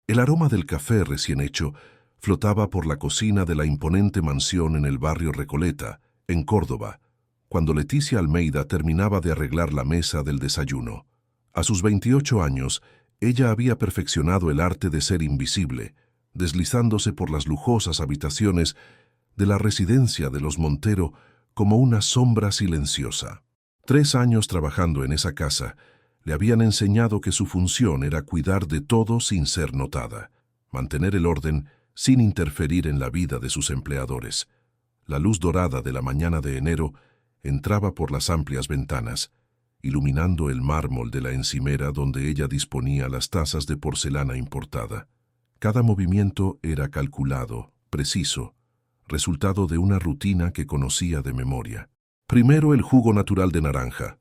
El aroma del café recién hecho flotaba por la cocina de la imponente mansión en el barrio Recoleta, en Córdoba, cuando Leticia Almeida terminaba de arreglar la mesa del desayuno. A sus 28 años, ella había perfeccionado el arte de ser invisible, deslizándose por las lujosas habitaciones de la residencia de los Montero como una sombra silenciosa. 3 años trabajando en esa casa le habían enseñado que su función era cuidar de todo sin ser notada, mantener el orden sin interferir en la vida de sus empleadores. La luz dorada de la mañana de enero entraba por las amplias ventanas, iluminando el mármol de la encimera donde ella disponía las tazas de porcelana importada. Cada movimiento era calculado, preciso, resultado de una rutina que conocía de memoria. Primero el jugo natural de naranja,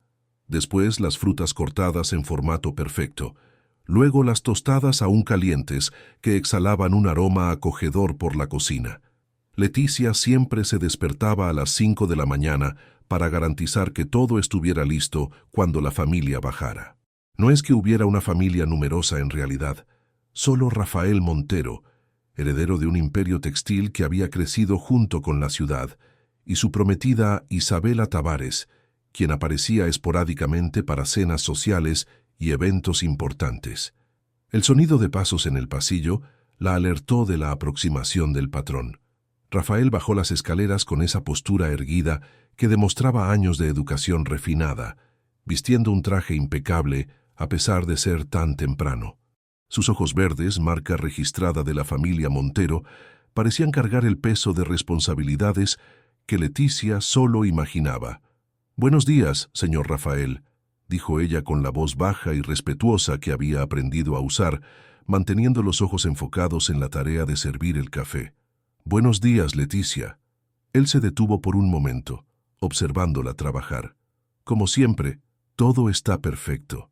después las frutas cortadas en formato perfecto, luego las tostadas aún calientes que exhalaban un aroma acogedor por la cocina. Leticia siempre se despertaba a las 5 de la mañana para garantizar que todo estuviera listo cuando la familia bajara. No es que hubiera una familia numerosa en realidad, solo Rafael Montero, heredero de un imperio textil que había crecido junto con la ciudad, y su prometida Isabela Tavares, quien aparecía esporádicamente para cenas sociales y eventos importantes. El sonido de pasos en el pasillo la alertó de la aproximación del patrón. Rafael bajó las escaleras con esa postura erguida que demostraba años de educación refinada, vistiendo un traje impecable a pesar de ser tan temprano. Sus ojos verdes, marca registrada de la familia Montero, parecían cargar el peso de responsabilidades que Leticia solo imaginaba. «Buenos días, señor Rafael», dijo ella con la voz baja y respetuosa que había aprendido a usar, manteniendo los ojos enfocados en la tarea de servir el café. «Buenos días, Leticia». Él se detuvo por un momento, observándola trabajar. Como siempre, todo está perfecto.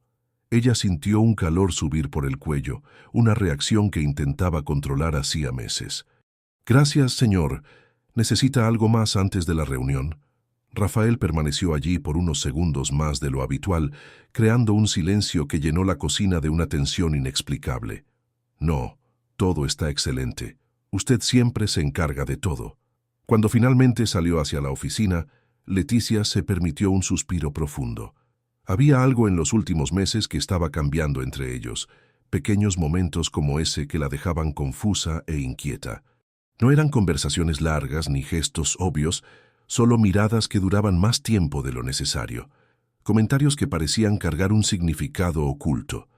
Ella sintió un calor subir por el cuello, una reacción que intentaba controlar hacía meses. «Gracias, señor. ¿Necesita algo más antes de la reunión?» Rafael permaneció allí por unos segundos más de lo habitual, creando un silencio que llenó la cocina de una tensión inexplicable. «No, todo está excelente. Usted siempre se encarga de todo». Cuando finalmente salió hacia la oficina, Leticia se permitió un suspiro profundo. Había algo en los últimos meses que estaba cambiando entre ellos, pequeños momentos como ese que la dejaban confusa e inquieta. No eran conversaciones largas ni gestos obvios, solo miradas que duraban más tiempo de lo necesario, comentarios que parecían cargar un significado oculto.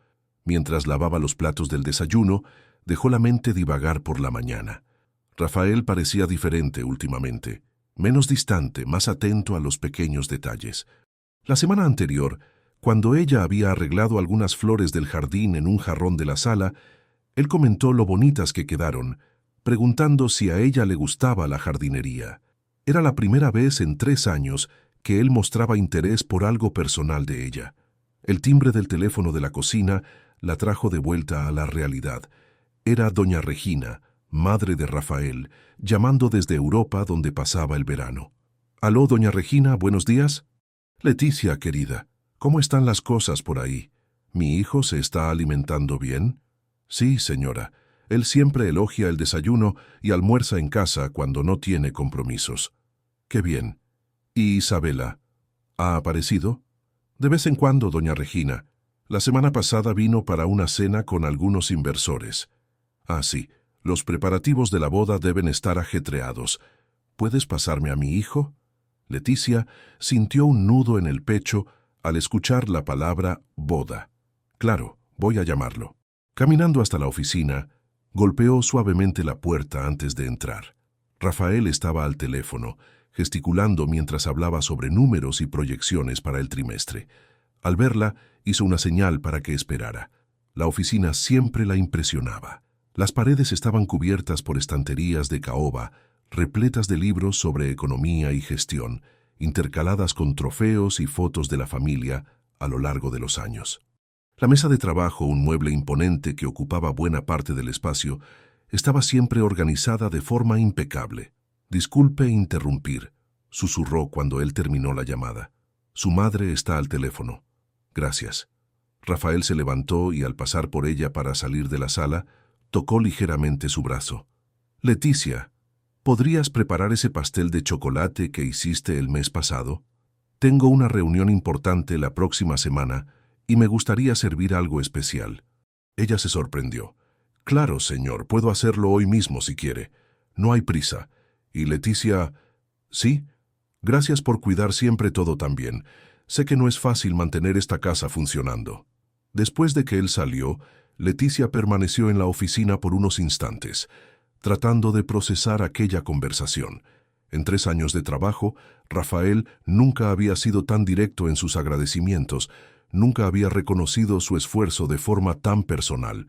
Mientras lavaba los platos del desayuno, dejó la mente divagar por la mañana. Rafael parecía diferente últimamente, menos distante, más atento a los pequeños detalles. La semana anterior, cuando ella había arreglado algunas flores del jardín en un jarrón de la sala, él comentó lo bonitas que quedaron, preguntando si a ella le gustaba la jardinería. Era la primera vez en 3 años que él mostraba interés por algo personal de ella. El timbre del teléfono de la cocina la trajo de vuelta a la realidad. Era doña Regina, madre de Rafael, llamando desde Europa donde pasaba el verano. «Aló, doña Regina, buenos días». «Leticia, querida, ¿cómo están las cosas por ahí? ¿Mi hijo se está alimentando bien?» «Sí, señora. Él siempre elogia el desayuno y almuerza en casa cuando no tiene compromisos». «Qué bien. ¿Y Isabela? ¿Ha aparecido?» «De vez en cuando, doña Regina. La semana pasada vino para una cena con algunos inversores». «Ah, sí. Los preparativos de la boda deben estar ajetreados. ¿Puedes pasarme a mi hijo?» Leticia sintió un nudo en el pecho al escuchar la palabra boda. «Claro, voy a llamarlo». Caminando hasta la oficina, golpeó suavemente la puerta antes de entrar. Rafael estaba al teléfono, gesticulando mientras hablaba sobre números y proyecciones para el trimestre. Al verla, hizo una señal para que esperara. La oficina siempre la impresionaba. Las paredes estaban cubiertas por estanterías de caoba, repletas de libros sobre economía y gestión, intercaladas con trofeos y fotos de la familia a lo largo de los años. La mesa de trabajo, un mueble imponente que ocupaba buena parte del espacio, estaba siempre organizada de forma impecable. «Disculpe interrumpir», susurró cuando él terminó la llamada. «Su madre está al teléfono». «Gracias». Rafael se levantó y al pasar por ella para salir de la sala, tocó ligeramente su brazo. «Leticia, ¿podrías preparar ese pastel de chocolate que hiciste el mes pasado? Tengo una reunión importante la próxima semana y me gustaría servir algo especial». Ella se sorprendió. «Claro, señor, puedo hacerlo hoy mismo si quiere. No hay prisa». Y Leticia... «Sí, gracias por cuidar siempre todo tan bien. Sé que no es fácil mantener esta casa funcionando». Después de que él salió, Leticia permaneció en la oficina por unos instantes, tratando de procesar aquella conversación. En 3 años de trabajo, Rafael nunca había sido tan directo en sus agradecimientos, nunca había reconocido su esfuerzo de forma tan personal.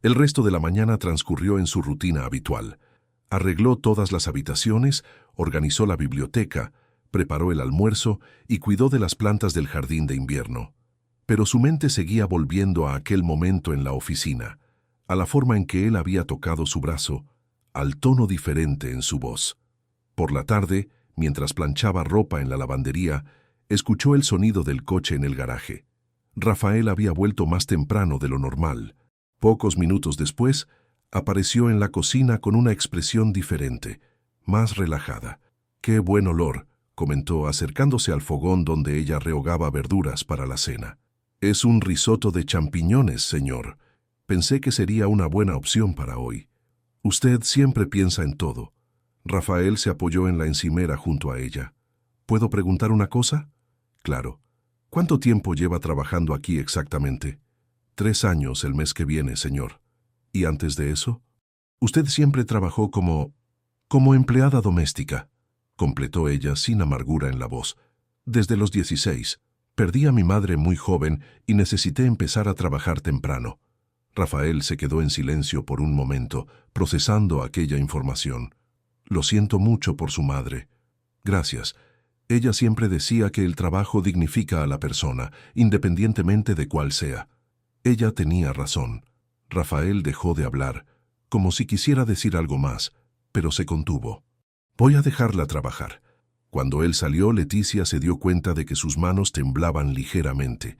El resto de la mañana transcurrió en su rutina habitual. Arregló todas las habitaciones, organizó la biblioteca, preparó el almuerzo y cuidó de las plantas del jardín de invierno. Pero su mente seguía volviendo a aquel momento en la oficina, a la forma en que él había tocado su brazo, al tono diferente en su voz. Por la tarde, mientras planchaba ropa en la lavandería, escuchó el sonido del coche en el garaje. Rafael había vuelto más temprano de lo normal. Pocos minutos después, apareció en la cocina con una expresión diferente, más relajada. «Qué buen olor», comentó acercándose al fogón donde ella rehogaba verduras para la cena. «Es un risotto de champiñones, señor. Pensé que sería una buena opción para hoy». «Usted siempre piensa en todo». Rafael se apoyó en la encimera junto a ella. «¿Puedo preguntar una cosa?» «Claro». «¿Cuánto tiempo lleva trabajando aquí exactamente?» 3 años el mes que viene, señor». «¿Y antes de eso?» «Usted siempre trabajó como empleada doméstica», completó ella sin amargura en la voz. «Desde los 16. Perdí a mi madre muy joven y necesité empezar a trabajar temprano». Rafael se quedó en silencio por un momento, procesando aquella información. «Lo siento mucho por su madre». «Gracias. Ella siempre decía que el trabajo dignifica a la persona, independientemente de cuál sea». Ella tenía razón. Rafael dejó de hablar, como si quisiera decir algo más, pero se contuvo. «Voy a dejarla trabajar». Cuando él salió, Leticia se dio cuenta de que sus manos temblaban ligeramente.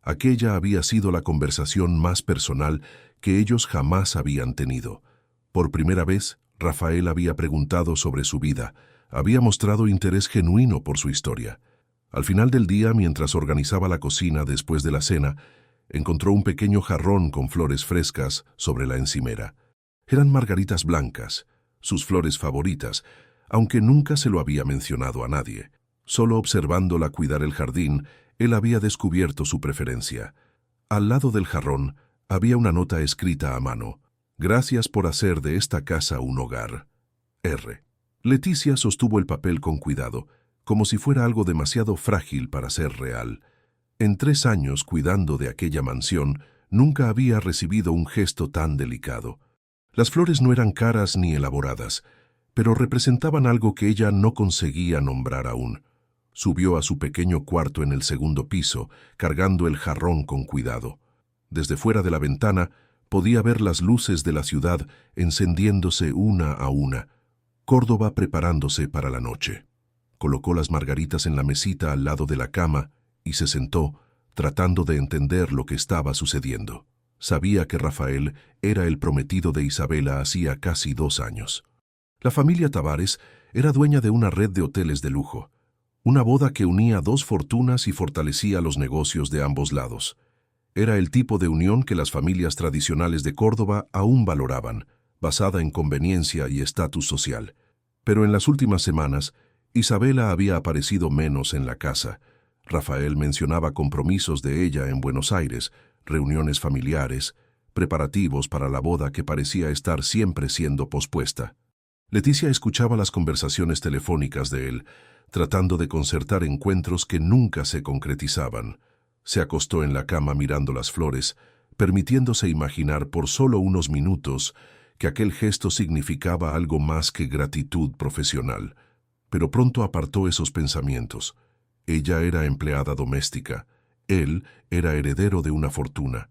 Aquella había sido la conversación más personal que ellos jamás habían tenido. Por primera vez, Rafael había preguntado sobre su vida, había mostrado interés genuino por su historia. Al final del día, mientras organizaba la cocina después de la cena, encontró un pequeño jarrón con flores frescas sobre la encimera. Eran margaritas blancas, sus flores favoritas, aunque nunca se lo había mencionado a nadie. Solo observándola cuidar el jardín, él había descubierto su preferencia. Al lado del jarrón había una nota escrita a mano. «Gracias por hacer de esta casa un hogar. R». Leticia sostuvo el papel con cuidado, como si fuera algo demasiado frágil para ser real. En 3 años cuidando de aquella mansión, nunca había recibido un gesto tan delicado. Las flores no eran caras ni elaboradas, pero representaban algo que ella no conseguía nombrar aún. Subió a su pequeño cuarto en el 2.º piso, cargando el jarrón con cuidado. Desde fuera de la ventana podía ver las luces de la ciudad encendiéndose una a una, Córdoba preparándose para la noche. Colocó las margaritas en la mesita al lado de la cama y se sentó, tratando de entender lo que estaba sucediendo. Sabía que Rafael era el prometido de Isabela hacía casi 2 años. La familia Tavares era dueña de una red de hoteles de lujo, una boda que unía 2 fortunas y fortalecía los negocios de ambos lados. Era el tipo de unión que las familias tradicionales de Córdoba aún valoraban, basada en conveniencia y estatus social. Pero en las últimas semanas, Isabela había aparecido menos en la casa. Rafael mencionaba compromisos de ella en Buenos Aires, reuniones familiares, preparativos para la boda que parecía estar siempre siendo pospuesta. Leticia escuchaba las conversaciones telefónicas de él, tratando de concertar encuentros que nunca se concretizaban. Se acostó en la cama mirando las flores, permitiéndose imaginar por solo unos minutos que aquel gesto significaba algo más que gratitud profesional. Pero pronto apartó esos pensamientos. Ella era empleada doméstica, él era heredero de una fortuna.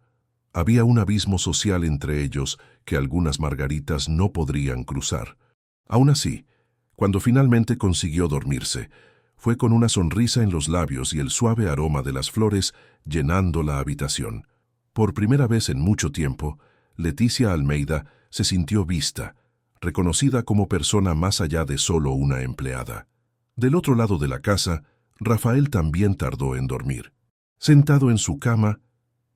Había un abismo social entre ellos que algunas margaritas no podrían cruzar. Aún así, cuando finalmente consiguió dormirse, fue con una sonrisa en los labios y el suave aroma de las flores llenando la habitación. Por primera vez en mucho tiempo, Leticia Almeida se sintió vista, reconocida como persona más allá de solo una empleada. Del otro lado de la casa, Rafael también tardó en dormir. Sentado en su cama,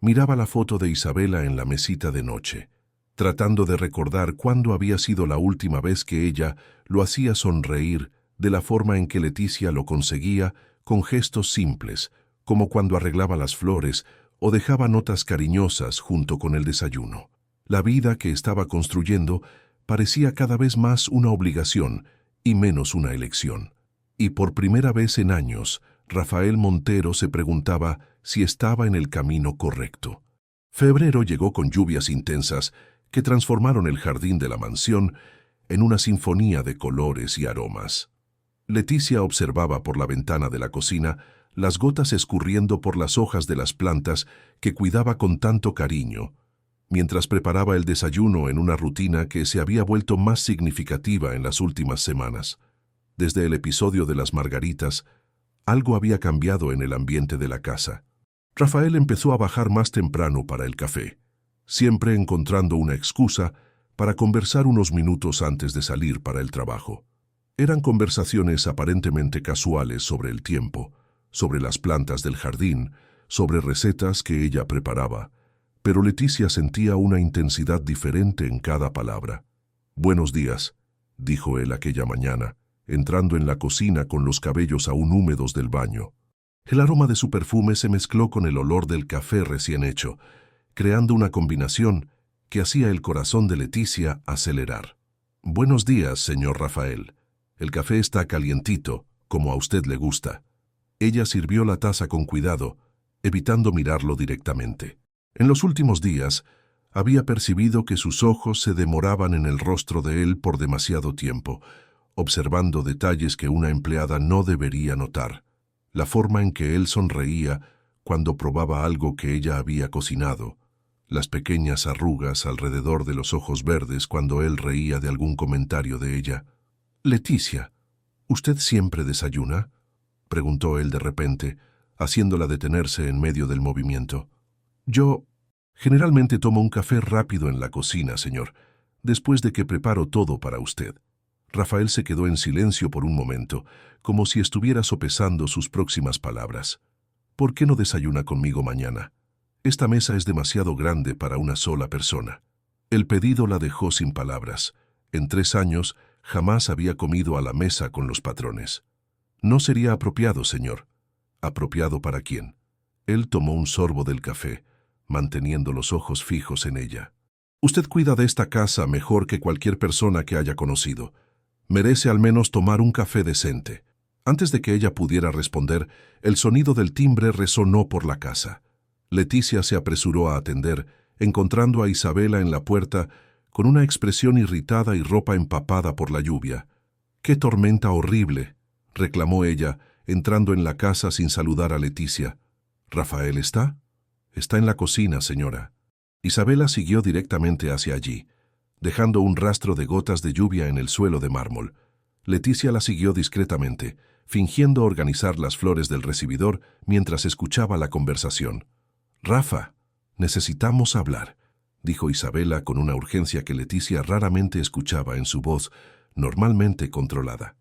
miraba la foto de Isabela en la mesita de noche, tratando de recordar cuándo había sido la última vez que ella lo hacía sonreír de la forma en que Leticia lo conseguía, con gestos simples, como cuando arreglaba las flores o dejaba notas cariñosas junto con el desayuno. La vida que estaba construyendo parecía cada vez más una obligación y menos una elección. Y por primera vez en años, Rafael Montero se preguntaba si estaba en el camino correcto. Febrero llegó con lluvias intensas que transformaron el jardín de la mansión en una sinfonía de colores y aromas. Leticia observaba por la ventana de la cocina las gotas escurriendo por las hojas de las plantas que cuidaba con tanto cariño, mientras preparaba el desayuno en una rutina que se había vuelto más significativa en las últimas semanas. Desde el episodio de las margaritas, algo había cambiado en el ambiente de la casa. Rafael empezó a bajar más temprano para el café, siempre encontrando una excusa para conversar unos minutos antes de salir para el trabajo. Eran conversaciones aparentemente casuales sobre el tiempo, sobre las plantas del jardín, sobre recetas que ella preparaba, pero Leticia sentía una intensidad diferente en cada palabra. «Buenos días», dijo él aquella mañana, entrando en la cocina con los cabellos aún húmedos del baño. El aroma de su perfume se mezcló con el olor del café recién hecho, creando una combinación que hacía el corazón de Leticia acelerar. «Buenos días, señor Rafael. El café está calientito, como a usted le gusta». Ella sirvió la taza con cuidado, evitando mirarlo directamente. En los últimos días, había percibido que sus ojos se demoraban en el rostro de él por demasiado tiempo, observando detalles que una empleada no debería notar. La forma en que él sonreía cuando probaba algo que ella había cocinado, las pequeñas arrugas alrededor de los ojos verdes cuando él reía de algún comentario de ella. «Leticia, ¿usted siempre desayuna?», preguntó él de repente, haciéndola detenerse en medio del movimiento. «Yo generalmente tomo un café rápido en la cocina, señor, después de que preparo todo para usted». Rafael se quedó en silencio por un momento, como si estuviera sopesando sus próximas palabras. «¿Por qué no desayuna conmigo mañana? Esta mesa es demasiado grande para una sola persona». El pedido la dejó sin palabras. En 3 años jamás había comido a la mesa con los patrones. «No sería apropiado, señor». «¿Apropiado para quién?». Él tomó un sorbo del café, manteniendo los ojos fijos en ella. «Usted cuida de esta casa mejor que cualquier persona que haya conocido. Merece al menos tomar un café decente». Antes de que ella pudiera responder, el sonido del timbre resonó por la casa. Leticia se apresuró a atender, encontrando a Isabela en la puerta con una expresión irritada y ropa empapada por la lluvia. «¡Qué tormenta horrible!», reclamó ella, entrando en la casa sin saludar a Leticia. «¿Rafael está?». «Está en la cocina, señora». Isabela siguió directamente hacia allí, dejando un rastro de gotas de lluvia en el suelo de mármol. Leticia la siguió discretamente, fingiendo organizar las flores del recibidor mientras escuchaba la conversación. «Rafa, necesitamos hablar», dijo Isabela con una urgencia que Leticia raramente escuchaba en su voz, normalmente controlada.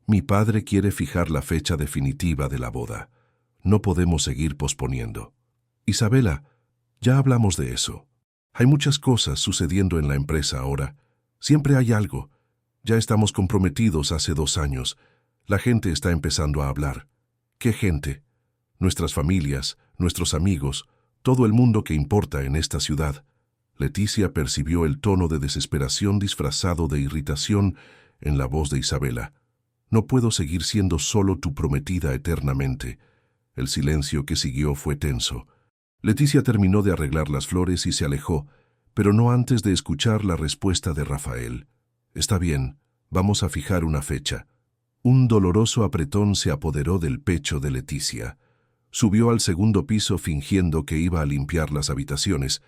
«Mi padre quiere fijar la fecha definitiva de la boda. No podemos seguir posponiendo». «Isabela, ya hablamos de eso. Hay muchas cosas sucediendo en la empresa ahora. Siempre hay algo. Ya estamos comprometidos hace 2 años. La gente está empezando a hablar». «¿Qué gente?». «Nuestras familias, nuestros amigos, todo el mundo que importa en esta ciudad». Leticia percibió el tono de desesperación disfrazado de irritación en la voz de Isabela. «No puedo seguir siendo solo tu prometida eternamente». El silencio que siguió fue tenso. Leticia terminó de arreglar las flores y se alejó, pero no antes de escuchar la respuesta de Rafael. «Está bien, vamos a fijar una fecha». Un doloroso apretón se apoderó del pecho de Leticia. Subió al 2.º piso fingiendo que iba a limpiar las habitaciones,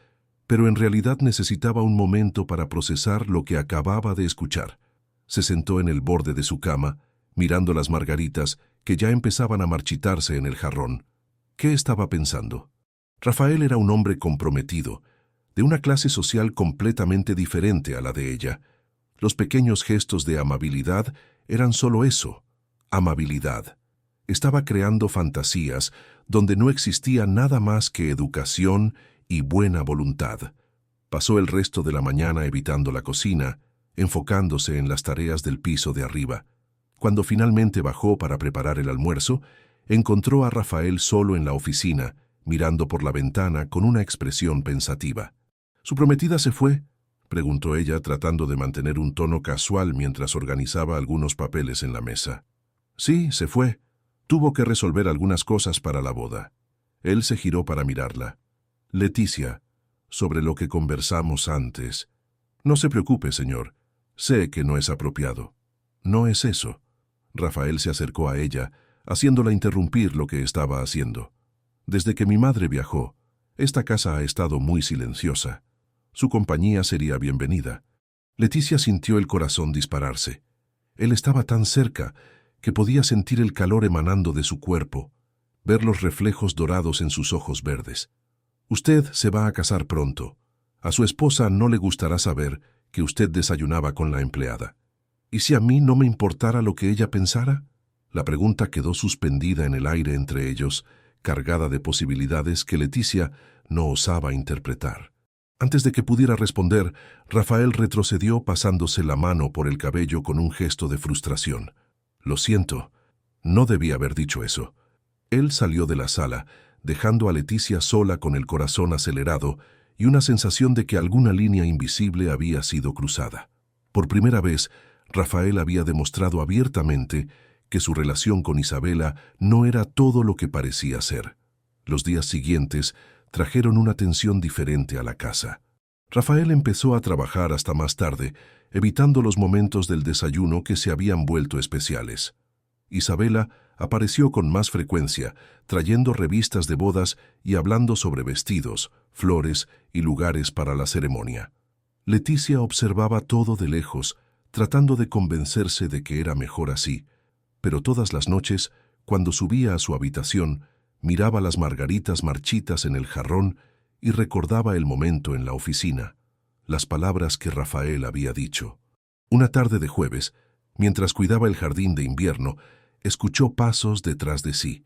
pero en realidad necesitaba un momento para procesar lo que acababa de escuchar. Se sentó en el borde de su cama, mirando las margaritas que ya empezaban a marchitarse en el jarrón. ¿Qué estaba pensando? Rafael era un hombre comprometido. de una clase social completamente diferente a la de ella. Los pequeños gestos de amabilidad eran solo eso, amabilidad. Estaba creando fantasías donde no existía nada más que educación y buena voluntad. Pasó el resto de la mañana evitando la cocina, enfocándose en las tareas del piso de arriba. Cuando finalmente bajó para preparar el almuerzo, encontró a Rafael solo en la oficina, mirando por la ventana con una expresión pensativa. ¿Su prometida se fue?, preguntó ella, tratando de mantener un tono casual mientras organizaba algunos papeles en la mesa. Sí, se fue. Tuvo que resolver algunas cosas para la boda. Él se giró para mirarla. Leticia, sobre lo que conversamos antes. No se preocupe, señor. Sé que no es apropiado. No es eso. Rafael se acercó a ella, haciéndola interrumpir lo que estaba haciendo. Desde que mi madre viajó, esta casa ha estado muy silenciosa. Su compañía sería bienvenida. Leticia sintió el corazón dispararse. Él estaba tan cerca que podía sentir el calor emanando de su cuerpo, ver los reflejos dorados en sus ojos verdes. Usted se va a casar pronto. A su esposa no le gustará saber que usted desayunaba con la empleada. ¿Y si a mí no me importara lo que ella pensara? La pregunta quedó suspendida en el aire entre ellos, cargada de posibilidades que Leticia no osaba interpretar. Antes de que pudiera responder, Rafael retrocedió pasándose la mano por el cabello con un gesto de frustración. Lo siento, no debía haber dicho eso. Él salió de la sala, dejando a Leticia sola con el corazón acelerado y una sensación de que alguna línea invisible había sido cruzada. Por primera vez, Rafael había demostrado abiertamente que su relación con Isabela no era todo lo que parecía ser. Los días siguientes trajeron una tensión diferente a la casa. Rafael empezó a trabajar hasta más tarde, evitando los momentos del desayuno que se habían vuelto especiales. Isabela apareció con más frecuencia, trayendo revistas de bodas y hablando sobre vestidos, flores y lugares para la ceremonia. Leticia observaba todo de lejos, tratando de convencerse de que era mejor así, pero todas las noches, cuando subía a su habitación, miraba las margaritas marchitas en el jarrón y recordaba el momento en la oficina, las palabras que Rafael había dicho. Una tarde de jueves, mientras cuidaba el jardín de invierno, escuchó pasos detrás de sí.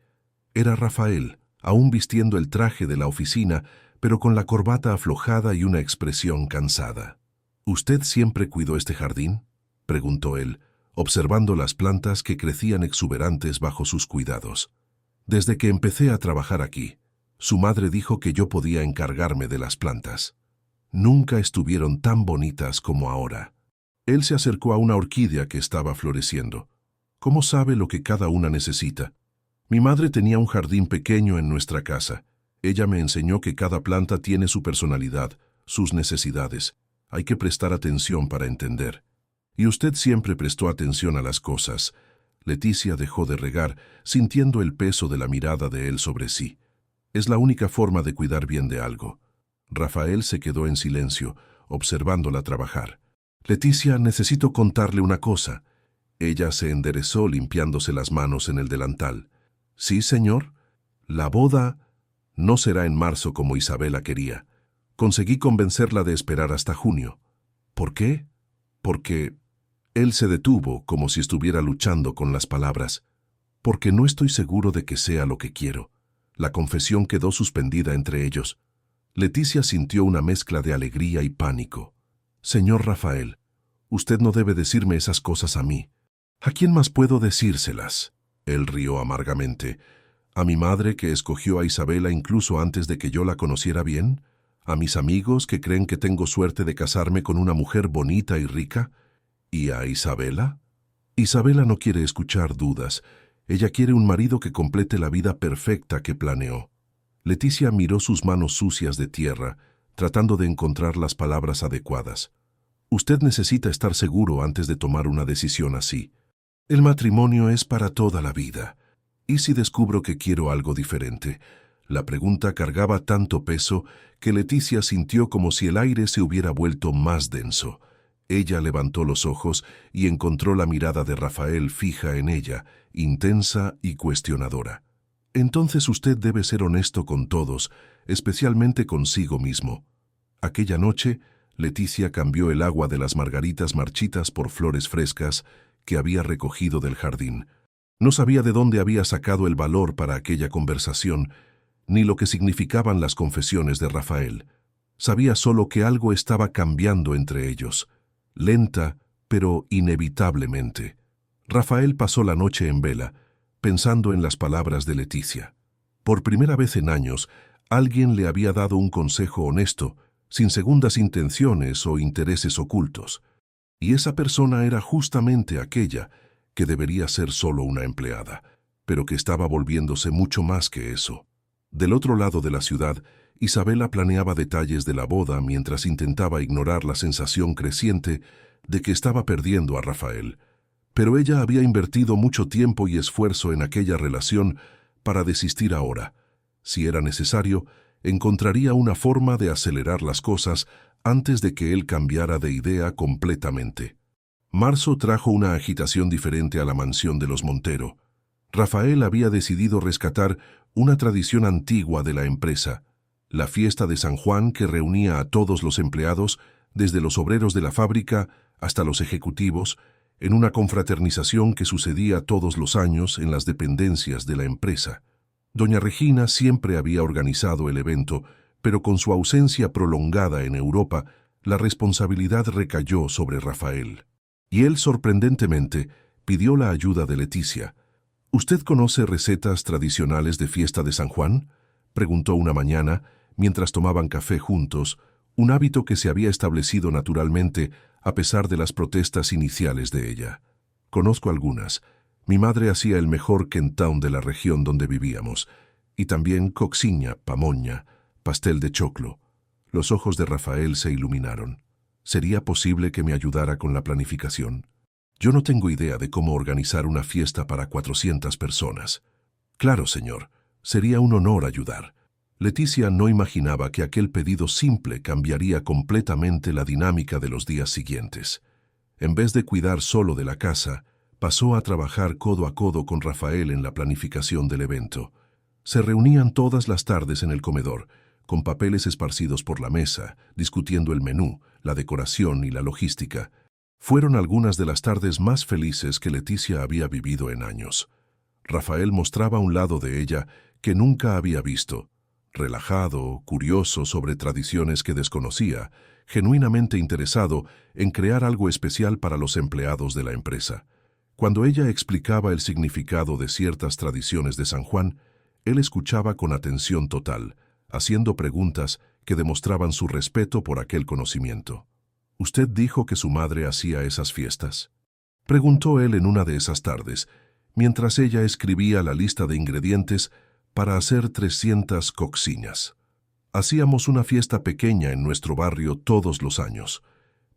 Era Rafael, aún vistiendo el traje de la oficina, pero con la corbata aflojada y una expresión cansada. ¿Usted siempre cuidó este jardín?, preguntó él, observando las plantas que crecían exuberantes bajo sus cuidados. Desde que empecé a trabajar aquí, su madre dijo que yo podía encargarme de las plantas. Nunca estuvieron tan bonitas como ahora. Él se acercó a una orquídea que estaba floreciendo. ¿Cómo sabe lo que cada una necesita? Mi madre tenía un jardín pequeño en nuestra casa. Ella me enseñó que cada planta tiene su personalidad, sus necesidades. Hay que prestar atención para entender. Y usted siempre prestó atención a las cosas. Leticia dejó de regar, sintiendo el peso de la mirada de él sobre sí. Es la única forma de cuidar bien de algo. Rafael se quedó en silencio, observándola trabajar. Leticia, necesito contarle una cosa. Ella se enderezó limpiándose las manos en el delantal. Sí, señor. La boda no será en marzo como Isabela quería. Conseguí convencerla de esperar hasta junio. ¿Por qué? Porque... Él se detuvo como si estuviera luchando con las palabras. Porque no estoy seguro de que sea lo que quiero. La confesión quedó suspendida entre ellos. Leticia sintió una mezcla de alegría y pánico. Señor Rafael, usted no debe decirme esas cosas a mí. ¿A quién más puedo decírselas? Él rió amargamente. ¿A mi madre que escogió a Isabela incluso antes de que yo la conociera bien? ¿A mis amigos que creen que tengo suerte de casarme con una mujer bonita y rica? ¿Y a Isabela? Isabela no quiere escuchar dudas. Ella quiere un marido que complete la vida perfecta que planeó. Leticia miró sus manos sucias de tierra, tratando de encontrar las palabras adecuadas. Usted necesita estar seguro antes de tomar una decisión así. El matrimonio es para toda la vida. ¿Y si descubro que quiero algo diferente? La pregunta cargaba tanto peso que Leticia sintió como si el aire se hubiera vuelto más denso. Ella levantó los ojos y encontró la mirada de Rafael fija en ella, intensa y cuestionadora. Entonces usted debe ser honesto con todos, especialmente consigo mismo. Aquella noche, Leticia cambió el agua de las margaritas marchitas por flores frescas que había recogido del jardín. No sabía de dónde había sacado el valor para aquella conversación, ni lo que significaban las confesiones de Rafael. Sabía solo que algo estaba cambiando entre ellos, lenta, pero inevitablemente. Rafael pasó la noche en vela, pensando en las palabras de Leticia. Por primera vez en años, alguien le había dado un consejo honesto, sin segundas intenciones o intereses ocultos. Y esa persona era justamente aquella que debería ser solo una empleada, pero que estaba volviéndose mucho más que eso. Del otro lado de la ciudad, Isabela planeaba detalles de la boda mientras intentaba ignorar la sensación creciente de que estaba perdiendo a Rafael. Pero ella había invertido mucho tiempo y esfuerzo en aquella relación para desistir ahora. Si era necesario, encontraría una forma de acelerar las cosas antes de que él cambiara de idea completamente. Marzo trajo una agitación diferente a la mansión de los Montero. Rafael había decidido rescatar una tradición antigua de la empresa, la fiesta de San Juan que reunía a todos los empleados, desde los obreros de la fábrica hasta los ejecutivos, en una confraternización que sucedía todos los años en las dependencias de la empresa. Doña Regina siempre había organizado el evento, pero con su ausencia prolongada en Europa, la responsabilidad recayó sobre Rafael. Y él, sorprendentemente, pidió la ayuda de Leticia. «¿Usted conoce recetas tradicionales de fiesta de San Juan?», preguntó una mañana, mientras tomaban café juntos, un hábito que se había establecido naturalmente a pesar de las protestas iniciales de ella. «Conozco algunas. Mi madre hacía el mejor quentão de la región donde vivíamos, y también coxiña, pamoña, pastel de choclo». Los ojos de Rafael se iluminaron. ¿Sería posible que me ayudara con la planificación? Yo no tengo idea de cómo organizar una fiesta para 400 personas. Claro, señor. Sería un honor ayudar. Leticia no imaginaba que aquel pedido simple cambiaría completamente la dinámica de los días siguientes. En vez de cuidar solo de la casa, pasó a trabajar codo a codo con Rafael en la planificación del evento. Se reunían todas las tardes en el comedor, con papeles esparcidos por la mesa, discutiendo el menú, la decoración y la logística. Fueron algunas de las tardes más felices que Leticia había vivido en años. Rafael mostraba un lado de ella que nunca había visto, relajado, curioso sobre tradiciones que desconocía, genuinamente interesado en crear algo especial para los empleados de la empresa. Cuando ella explicaba el significado de ciertas tradiciones de San Juan, él escuchaba con atención total, haciendo preguntas que demostraban su respeto por aquel conocimiento. «¿Usted dijo que su madre hacía esas fiestas?», preguntó él en una de esas tardes, mientras ella escribía la lista de ingredientes para hacer 300 coxiñas. «Hacíamos una fiesta pequeña en nuestro barrio todos los años.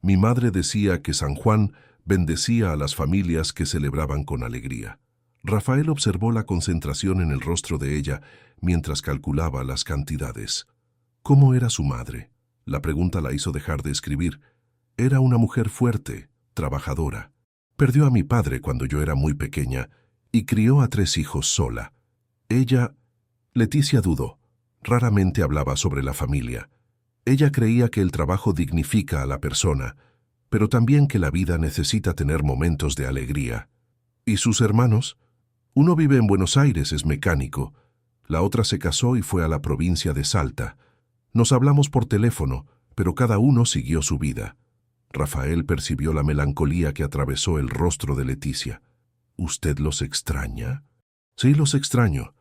Mi madre decía que San Juan bendecía a las familias que celebraban con alegría». Rafael observó la concentración en el rostro de ella mientras calculaba las cantidades. ¿Cómo era su madre? La pregunta la hizo dejar de escribir. Era una mujer fuerte, trabajadora. Perdió a mi padre cuando yo era muy pequeña y crió a 3 hijos sola. Ella... Leticia dudó. Raramente hablaba sobre la familia. Ella creía que el trabajo dignifica a la persona, pero también que la vida necesita tener momentos de alegría. ¿Y sus hermanos? Uno vive en Buenos Aires, es mecánico. La otra se casó y fue a la provincia de Salta. Nos hablamos por teléfono, pero cada uno siguió su vida. Rafael percibió la melancolía que atravesó el rostro de Leticia. ¿Usted los extraña? Sí, los extraño,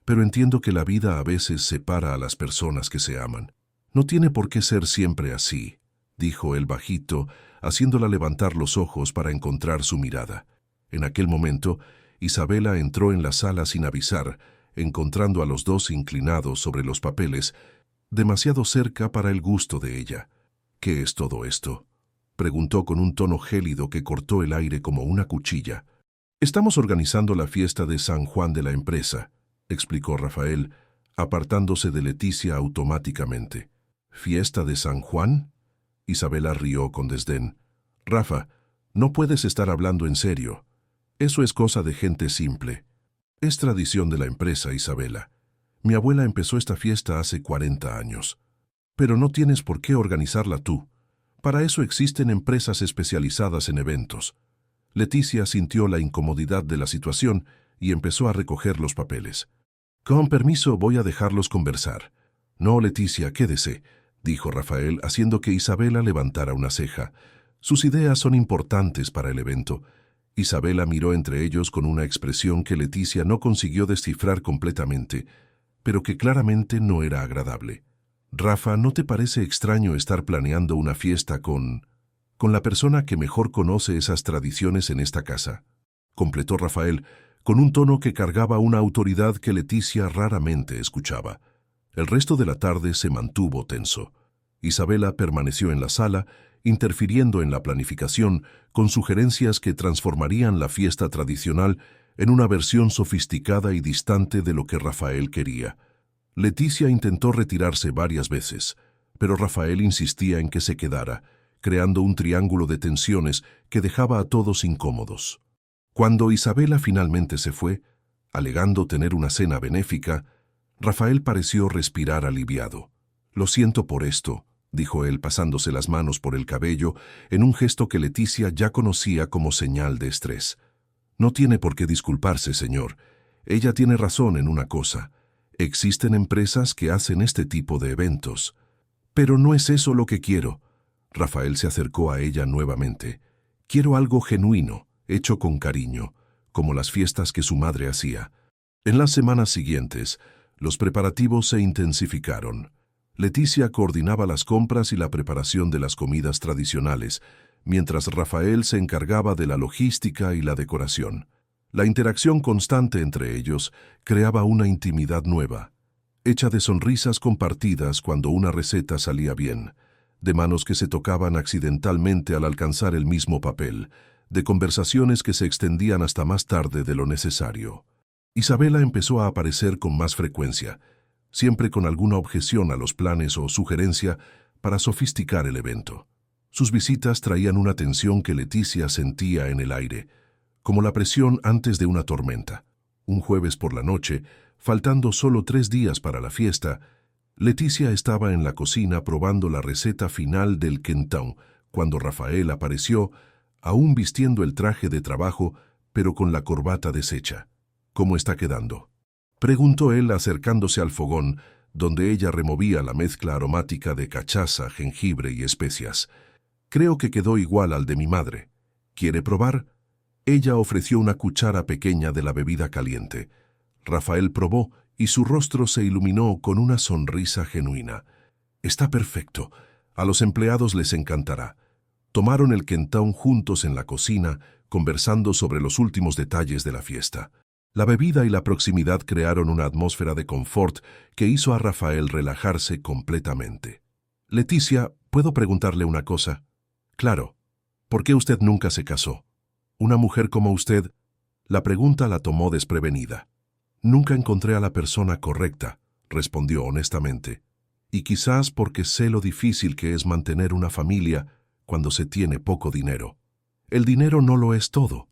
pero entiendo que la vida a veces separa a las personas que se aman. No tiene por qué ser siempre así, dijo él bajito, haciéndola levantar los ojos para encontrar su mirada. En aquel momento, Isabela entró en la sala sin avisar, encontrando a los dos inclinados sobre los papeles, demasiado cerca para el gusto de ella. «¿Qué es todo esto?», preguntó con un tono gélido que cortó el aire como una cuchilla. «Estamos organizando la fiesta de San Juan de la empresa», explicó Rafael, apartándose de Leticia automáticamente. «¿Fiesta de San Juan?». Isabela rió con desdén. «Rafa, no puedes estar hablando en serio. Eso es cosa de gente simple. Es tradición de la empresa, Isabela. Mi abuela empezó esta fiesta hace 40 años. Pero no tienes por qué organizarla tú. Para eso existen empresas especializadas en eventos. Leticia sintió la incomodidad de la situación y empezó a recoger los papeles. Con permiso, voy a dejarlos conversar. No, Leticia, quédese, dijo Rafael, haciendo que Isabela levantara una ceja. Sus ideas son importantes para el evento. Isabela miró entre ellos con una expresión que Leticia no consiguió descifrar completamente, pero que claramente no era agradable. Rafa, ¿no te parece extraño estar planeando una fiesta con la persona que mejor conoce esas tradiciones en esta casa? Completó Rafael, con un tono que cargaba una autoridad que Leticia raramente escuchaba. El resto de la tarde se mantuvo tenso. Isabela permaneció en la sala, interfiriendo en la planificación, con sugerencias que transformarían la fiesta tradicional en una versión sofisticada y distante de lo que Rafael quería. Leticia intentó retirarse varias veces, pero Rafael insistía en que se quedara, creando un triángulo de tensiones que dejaba a todos incómodos. Cuando Isabela finalmente se fue, alegando tener una cena benéfica, Rafael pareció respirar aliviado. «Lo siento por esto», dijo él pasándose las manos por el cabello en un gesto que Leticia ya conocía como señal de estrés. «No tiene por qué disculparse, señor. Ella tiene razón en una cosa. Existen empresas que hacen este tipo de eventos. Pero no es eso lo que quiero». Rafael se acercó a ella nuevamente. «Quiero algo genuino, hecho con cariño, como las fiestas que su madre hacía». En las semanas siguientes, los preparativos se intensificaron. Leticia coordinaba las compras y la preparación de las comidas tradicionales, mientras Rafael se encargaba de la logística y la decoración. La interacción constante entre ellos creaba una intimidad nueva, hecha de sonrisas compartidas cuando una receta salía bien, de manos que se tocaban accidentalmente al alcanzar el mismo papel, de conversaciones que se extendían hasta más tarde de lo necesario. Isabela empezó a aparecer con más frecuencia, siempre con alguna objeción a los planes o sugerencia para sofisticar el evento. Sus visitas traían una tensión que Leticia sentía en el aire, como la presión antes de una tormenta. Un jueves por la noche, faltando solo 3 días para la fiesta, Leticia estaba en la cocina probando la receta final del quentão, cuando Rafael apareció, aún vistiendo el traje de trabajo, pero con la corbata deshecha. «¿Cómo está quedando?», preguntó él acercándose al fogón, donde ella removía la mezcla aromática de cachaza, jengibre y especias. «Creo que quedó igual al de mi madre. ¿Quiere probar?». Ella ofreció una cuchara pequeña de la bebida caliente. Rafael probó y su rostro se iluminó con una sonrisa genuina. «Está perfecto. A los empleados les encantará». Tomaron el quentão juntos en la cocina, conversando sobre los últimos detalles de la fiesta. La bebida y la proximidad crearon una atmósfera de confort que hizo a Rafael relajarse completamente. «Leticia, ¿puedo preguntarle una cosa?». «Claro. ¿Por qué usted nunca se casó? Una mujer como usted». La pregunta la tomó desprevenida. «Nunca encontré a la persona correcta», respondió honestamente. «Y quizás porque sé lo difícil que es mantener una familia cuando se tiene poco dinero. El dinero no lo es todo.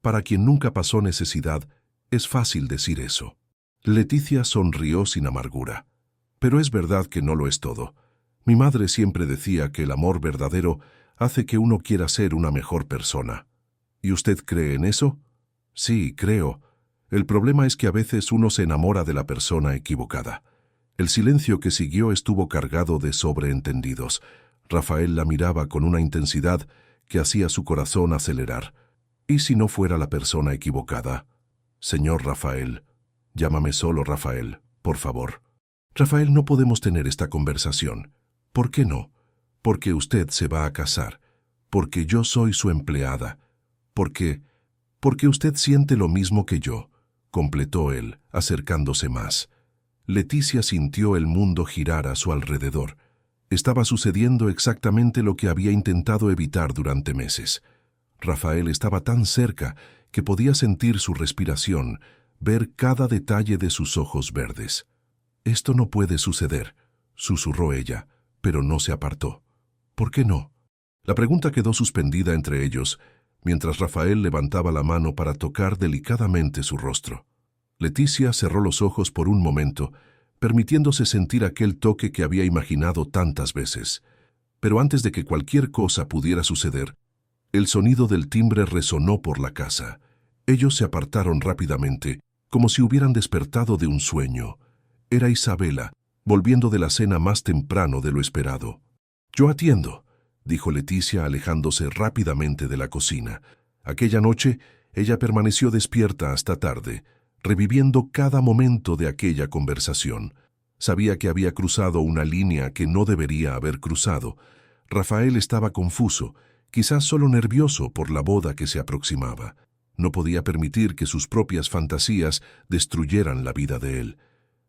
Para quien nunca pasó necesidad, es fácil decir eso». Leticia sonrió sin amargura. «Pero es verdad que no lo es todo. Mi madre siempre decía que el amor verdadero hace que uno quiera ser una mejor persona». «¿Y usted cree en eso?». «Sí, creo. El problema es que a veces uno se enamora de la persona equivocada». El silencio que siguió estuvo cargado de sobreentendidos. Rafael la miraba con una intensidad que hacía su corazón acelerar. ¿Y si no fuera la persona equivocada? «Señor Rafael, llámame solo Rafael, por favor». «Rafael, no podemos tener esta conversación». «¿Por qué no?». «Porque usted se va a casar. Porque yo soy su empleada. Porque usted siente lo mismo que yo», completó él, acercándose más. Leticia sintió el mundo girar a su alrededor. Estaba sucediendo exactamente lo que había intentado evitar durante meses. Rafael estaba tan cerca que podía sentir su respiración, ver cada detalle de sus ojos verdes. «Esto no puede suceder», susurró ella, pero no se apartó. «¿Por qué no?». La pregunta quedó suspendida entre ellos, mientras Rafael levantaba la mano para tocar delicadamente su rostro. Leticia cerró los ojos por un momento, permitiéndose sentir aquel toque que había imaginado tantas veces. Pero antes de que cualquier cosa pudiera suceder, el sonido del timbre resonó por la casa. Ellos se apartaron rápidamente, como si hubieran despertado de un sueño. Era Isabela, volviendo de la cena más temprano de lo esperado. «Yo atiendo», dijo Leticia alejándose rápidamente de la cocina. Aquella noche, ella permaneció despierta hasta tarde, reviviendo cada momento de aquella conversación. Sabía que había cruzado una línea que no debería haber cruzado. Rafael estaba confuso, quizás solo nervioso por la boda que se aproximaba. No podía permitir que sus propias fantasías destruyeran la vida de él.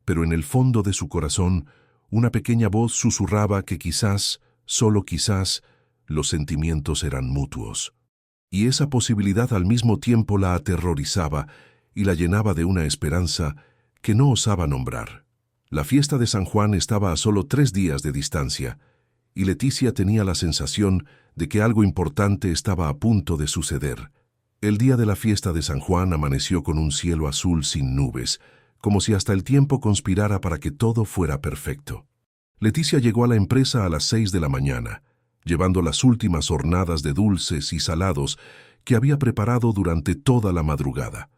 Pero en el fondo de su corazón, una pequeña voz susurraba que quizás, solo quizás, los sentimientos eran mutuos. Y esa posibilidad al mismo tiempo la aterrorizaba y la llenaba de una esperanza que no osaba nombrar. La fiesta de San Juan estaba a solo 3 días de distancia, y Leticia tenía la sensación de que algo importante estaba a punto de suceder. El día de la fiesta de San Juan amaneció con un cielo azul sin nubes, como si hasta el tiempo conspirara para que todo fuera perfecto. Leticia llegó a la empresa a las 6 de la mañana, llevando las últimas hornadas de dulces y salados que había preparado durante toda la madrugada.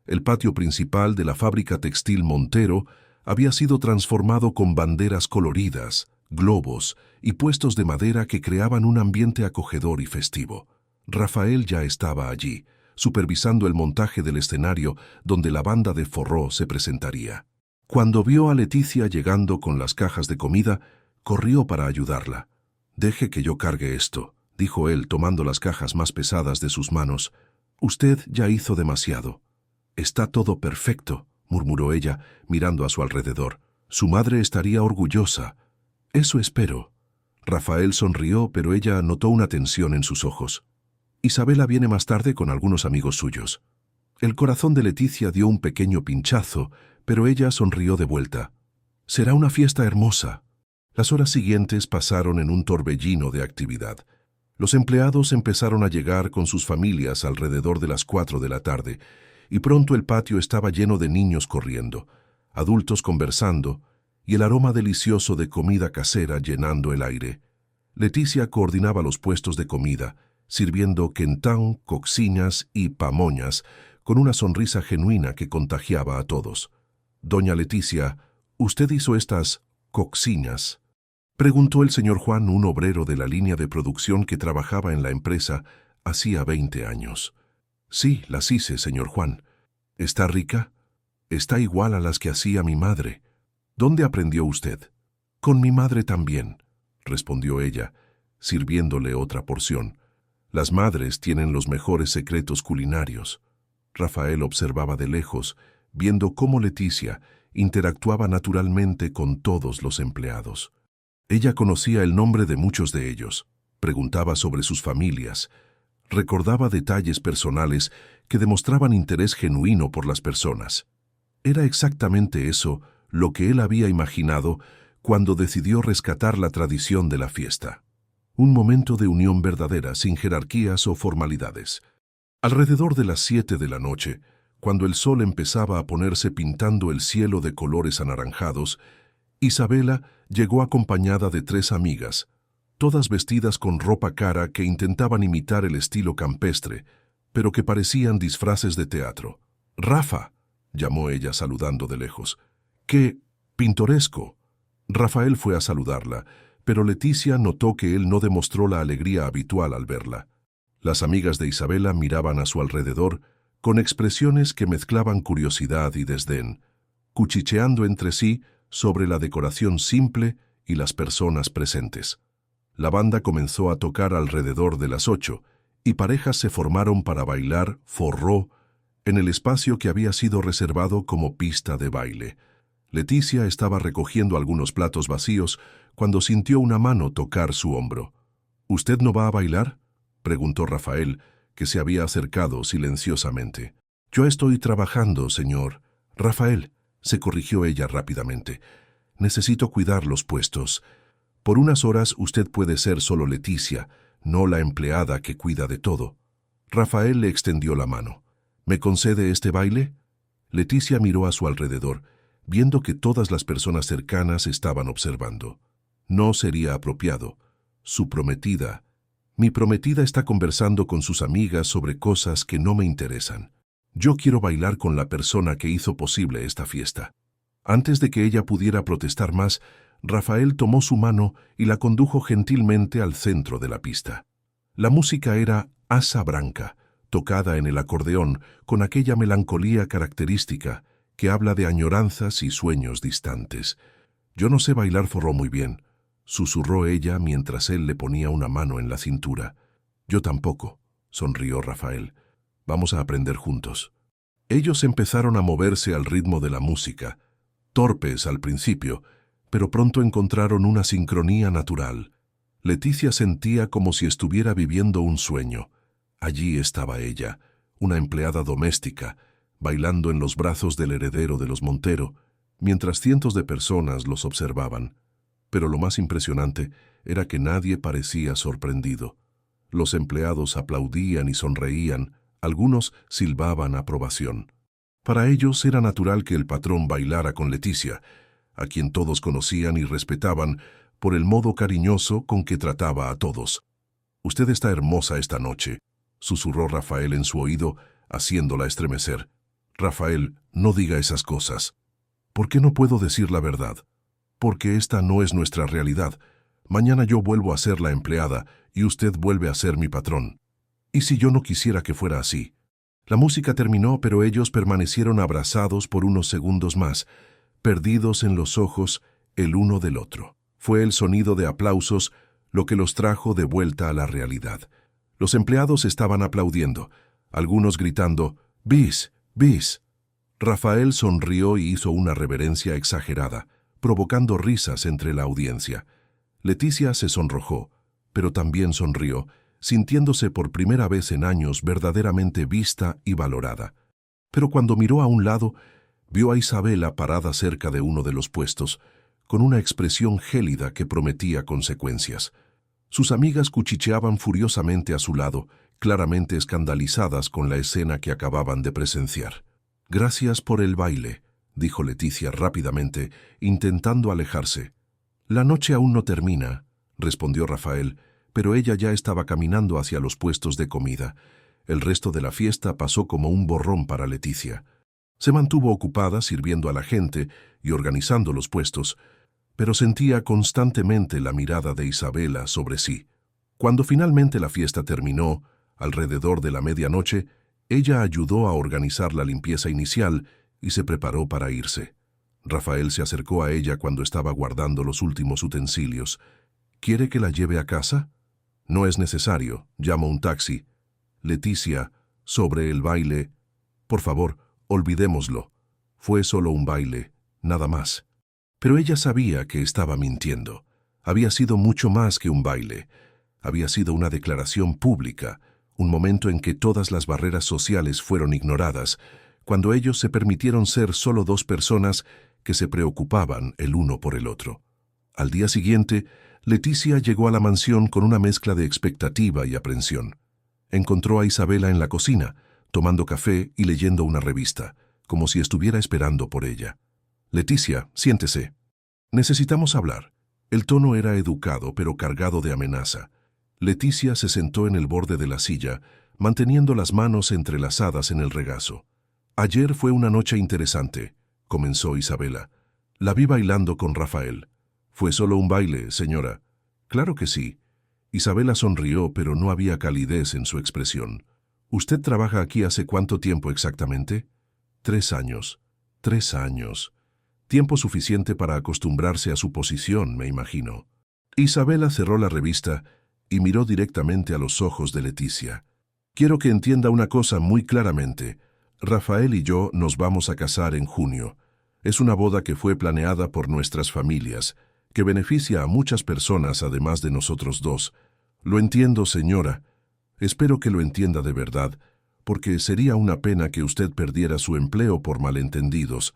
El patio principal de la fábrica textil Montero había sido transformado con banderas coloridas, globos y puestos de madera que creaban un ambiente acogedor y festivo. Rafael ya estaba allí, supervisando el montaje del escenario donde la banda de Forró se presentaría. Cuando vio a Leticia llegando con las cajas de comida, corrió para ayudarla. «Deje que yo cargue esto», dijo él tomando las cajas más pesadas de sus manos. «Usted ya hizo demasiado». «Está todo perfecto», murmuró ella, mirando a su alrededor. «Su madre estaría orgullosa». «Eso espero». Rafael sonrió, pero ella notó una tensión en sus ojos. «Isabela viene más tarde con algunos amigos suyos». El corazón de Leticia dio un pequeño pinchazo, pero ella sonrió de vuelta. «Será una fiesta hermosa». Las horas siguientes pasaron en un torbellino de actividad. Los empleados empezaron a llegar con sus familias alrededor de las 4 de la tarde, y pronto el patio estaba lleno de niños corriendo, adultos conversando, y el aroma delicioso de comida casera llenando el aire. Leticia coordinaba los puestos de comida, sirviendo quentán, coxinas y pamoñas, con una sonrisa genuina que contagiaba a todos. «Doña Leticia, ¿usted hizo estas coxinas?», preguntó el señor Juan, un obrero de la línea de producción que trabajaba en la empresa hacía 20 años. «Sí, las hice, señor Juan». «¿Está rica?» «Está igual a las que hacía mi madre». «¿Dónde aprendió usted?» «Con mi madre también», respondió ella, sirviéndole otra porción. «Las madres tienen los mejores secretos culinarios». Rafael observaba de lejos, viendo cómo Leticia interactuaba naturalmente con todos los empleados. Ella conocía el nombre de muchos de ellos, preguntaba sobre sus familias, recordaba detalles personales que demostraban interés genuino por las personas. Era exactamente eso lo que él había imaginado cuando decidió rescatar la tradición de la fiesta. Un momento de unión verdadera, sin jerarquías o formalidades. Alrededor de las 7 de la noche, cuando el sol empezaba a ponerse pintando el cielo de colores anaranjados, Isabela llegó acompañada de 3 amigas, todas vestidas con ropa cara que intentaban imitar el estilo campestre, pero que parecían disfraces de teatro. «Rafa», llamó ella saludando de lejos. «¡Qué pintoresco!». Rafael fue a saludarla, pero Leticia notó que él no demostró la alegría habitual al verla. Las amigas de Isabela miraban a su alrededor con expresiones que mezclaban curiosidad y desdén, cuchicheando entre sí sobre la decoración simple y las personas presentes. La banda comenzó a tocar alrededor de las 8 y parejas se formaron para bailar forró en el espacio que había sido reservado como pista de baile. Leticia estaba recogiendo algunos platos vacíos cuando sintió una mano tocar su hombro. «¿Usted no va a bailar?», preguntó Rafael, que se había acercado silenciosamente. «Yo estoy trabajando, señor». «Rafael», se corrigió ella rápidamente. «Necesito cuidar los puestos. Por unas horas usted puede ser solo Leticia, no la empleada que cuida de todo». Rafael le extendió la mano. «¿Me concede este baile?». Leticia miró a su alrededor. viendo que todas las personas cercanas estaban observando. No sería apropiado. Su prometida. Mi prometida está conversando con sus amigas sobre cosas que no me interesan. Yo quiero bailar con la persona que hizo posible esta fiesta. Antes de que ella pudiera protestar más, Rafael tomó su mano y la condujo gentilmente al centro de la pista. La música era Asa Branca, tocada en el acordeón con aquella melancolía característica que habla de añoranzas y sueños distantes. «Yo no sé bailar forró muy bien», susurró ella mientras él le ponía una mano en la cintura. «Yo tampoco», sonrió Rafael. «Vamos a aprender juntos». Ellos empezaron a moverse al ritmo de la música, torpes al principio, pero pronto encontraron una sincronía natural. Leticia sentía como si estuviera viviendo un sueño. Allí estaba ella, una empleada doméstica, bailando en los brazos del heredero de los Montero, mientras cientos de personas los observaban. Pero lo más impresionante era que nadie parecía sorprendido. Los empleados aplaudían y sonreían, algunos silbaban aprobación. Para ellos era natural que el patrón bailara con Leticia, a quien todos conocían y respetaban por el modo cariñoso con que trataba a todos. «Usted está hermosa esta noche», susurró Rafael en su oído, haciéndola estremecer. «Rafael, no diga esas cosas». «¿Por qué no puedo decir la verdad?» «Porque esta no es nuestra realidad. Mañana yo vuelvo a ser la empleada y usted vuelve a ser mi patrón. ¿Y si yo no quisiera que fuera así?» La música terminó, pero ellos permanecieron abrazados por unos segundos más, perdidos en los ojos el uno del otro. Fue el sonido de aplausos lo que los trajo de vuelta a la realidad. Los empleados estaban aplaudiendo, algunos gritando «¡Bis! ¡Bis!». Rafael sonrió y hizo una reverencia exagerada, provocando risas entre la audiencia. Leticia se sonrojó, pero también sonrió, sintiéndose por primera vez en años verdaderamente vista y valorada. Pero cuando miró a un lado, vio a Isabela parada cerca de uno de los puestos, con una expresión gélida que prometía consecuencias. Sus amigas cuchicheaban furiosamente a su lado, claramente escandalizadas con la escena que acababan de presenciar. «Gracias por el baile», dijo Leticia rápidamente, intentando alejarse. «La noche aún no termina», respondió Rafael, pero ella ya estaba caminando hacia los puestos de comida. El resto de la fiesta pasó como un borrón para Leticia. Se mantuvo ocupada sirviendo a la gente y organizando los puestos, pero sentía constantemente la mirada de Isabela sobre sí. Cuando finalmente la fiesta terminó, alrededor de la medianoche, ella ayudó a organizar la limpieza inicial y se preparó para irse. Rafael se acercó a ella cuando estaba guardando los últimos utensilios. «¿Quiere que la lleve a casa?» «No es necesario, llamo un taxi». «Leticia, sobre el baile, por favor, olvidémoslo. Fue solo un baile, nada más». Pero ella sabía que estaba mintiendo. Había sido mucho más que un baile. Había sido una declaración pública, un momento en que todas las barreras sociales fueron ignoradas, cuando ellos se permitieron ser solo dos personas que se preocupaban el uno por el otro. Al día siguiente, Leticia llegó a la mansión con una mezcla de expectativa y aprensión. Encontró a Isabela en la cocina, tomando café y leyendo una revista, como si estuviera esperando por ella. «Leticia, siéntese. Necesitamos hablar». El tono era educado, pero cargado de amenaza. Leticia se sentó en el borde de la silla, manteniendo las manos entrelazadas en el regazo. «Ayer fue una noche interesante», comenzó Isabela. «La vi bailando con Rafael». «Fue solo un baile, señora». «Claro que sí». Isabela sonrió, pero no había calidez en su expresión. «¿Usted trabaja aquí hace cuánto tiempo exactamente?» 3 años. 3 años. Tiempo suficiente para acostumbrarse a su posición, me imagino». Isabela cerró la revista y miró directamente a los ojos de Leticia. «Quiero que entienda una cosa muy claramente. Rafael y yo nos vamos a casar en junio. Es una boda que fue planeada por nuestras familias, que beneficia a muchas personas además de nosotros dos. Lo entiendo, señora. Espero que lo entienda de verdad, porque sería una pena que usted perdiera su empleo por malentendidos».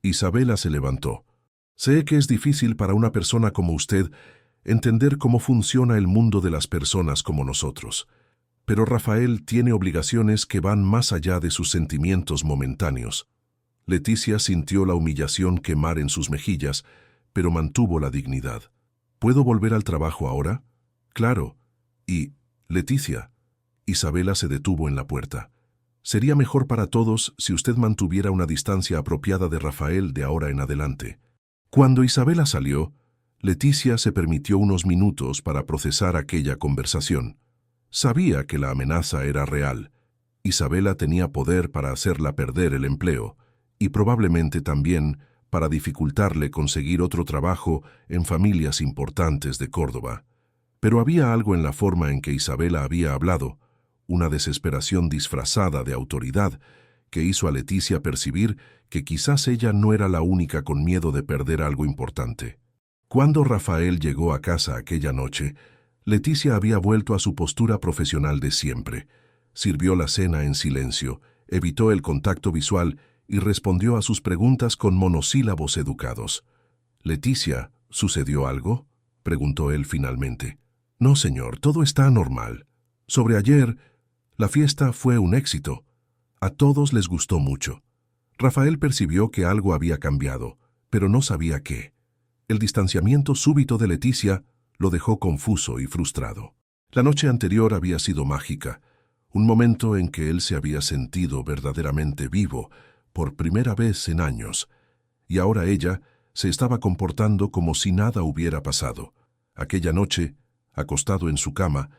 Isabela se levantó. «Sé que es difícil para una persona como usted entender cómo funciona el mundo de las personas como nosotros. Pero Rafael tiene obligaciones que van más allá de sus sentimientos momentáneos». Leticia sintió la humillación quemar en sus mejillas, pero mantuvo la dignidad. ¿Puedo volver al trabajo ahora? Claro. Y, Leticia, Isabela se detuvo en la puerta. Sería mejor para todos si usted mantuviera una distancia apropiada de Rafael de ahora en adelante. Cuando Isabela salió, Leticia se permitió unos minutos para procesar aquella conversación. Sabía que la amenaza era real. Isabela tenía poder para hacerla perder el empleo, y probablemente también para dificultarle conseguir otro trabajo en familias importantes de Córdoba. Pero había algo en la forma en que Isabela había hablado, una desesperación disfrazada de autoridad, que hizo a Leticia percibir que quizás ella no era la única con miedo de perder algo importante. Cuando Rafael llegó a casa aquella noche, Leticia había vuelto a su postura profesional de siempre. Sirvió la cena en silencio, evitó el contacto visual y respondió a sus preguntas con monosílabos educados. «Leticia, ¿sucedió algo?», preguntó él finalmente. «No, señor, todo está normal. Sobre ayer, la fiesta fue un éxito. A todos les gustó mucho». Rafael percibió que algo había cambiado, pero no sabía qué. El distanciamiento súbito de Leticia lo dejó confuso y frustrado. La noche anterior había sido mágica, un momento en que él se había sentido verdaderamente vivo, por primera vez en años, y ahora ella se estaba comportando como si nada hubiera pasado. Aquella noche, acostado en su cama,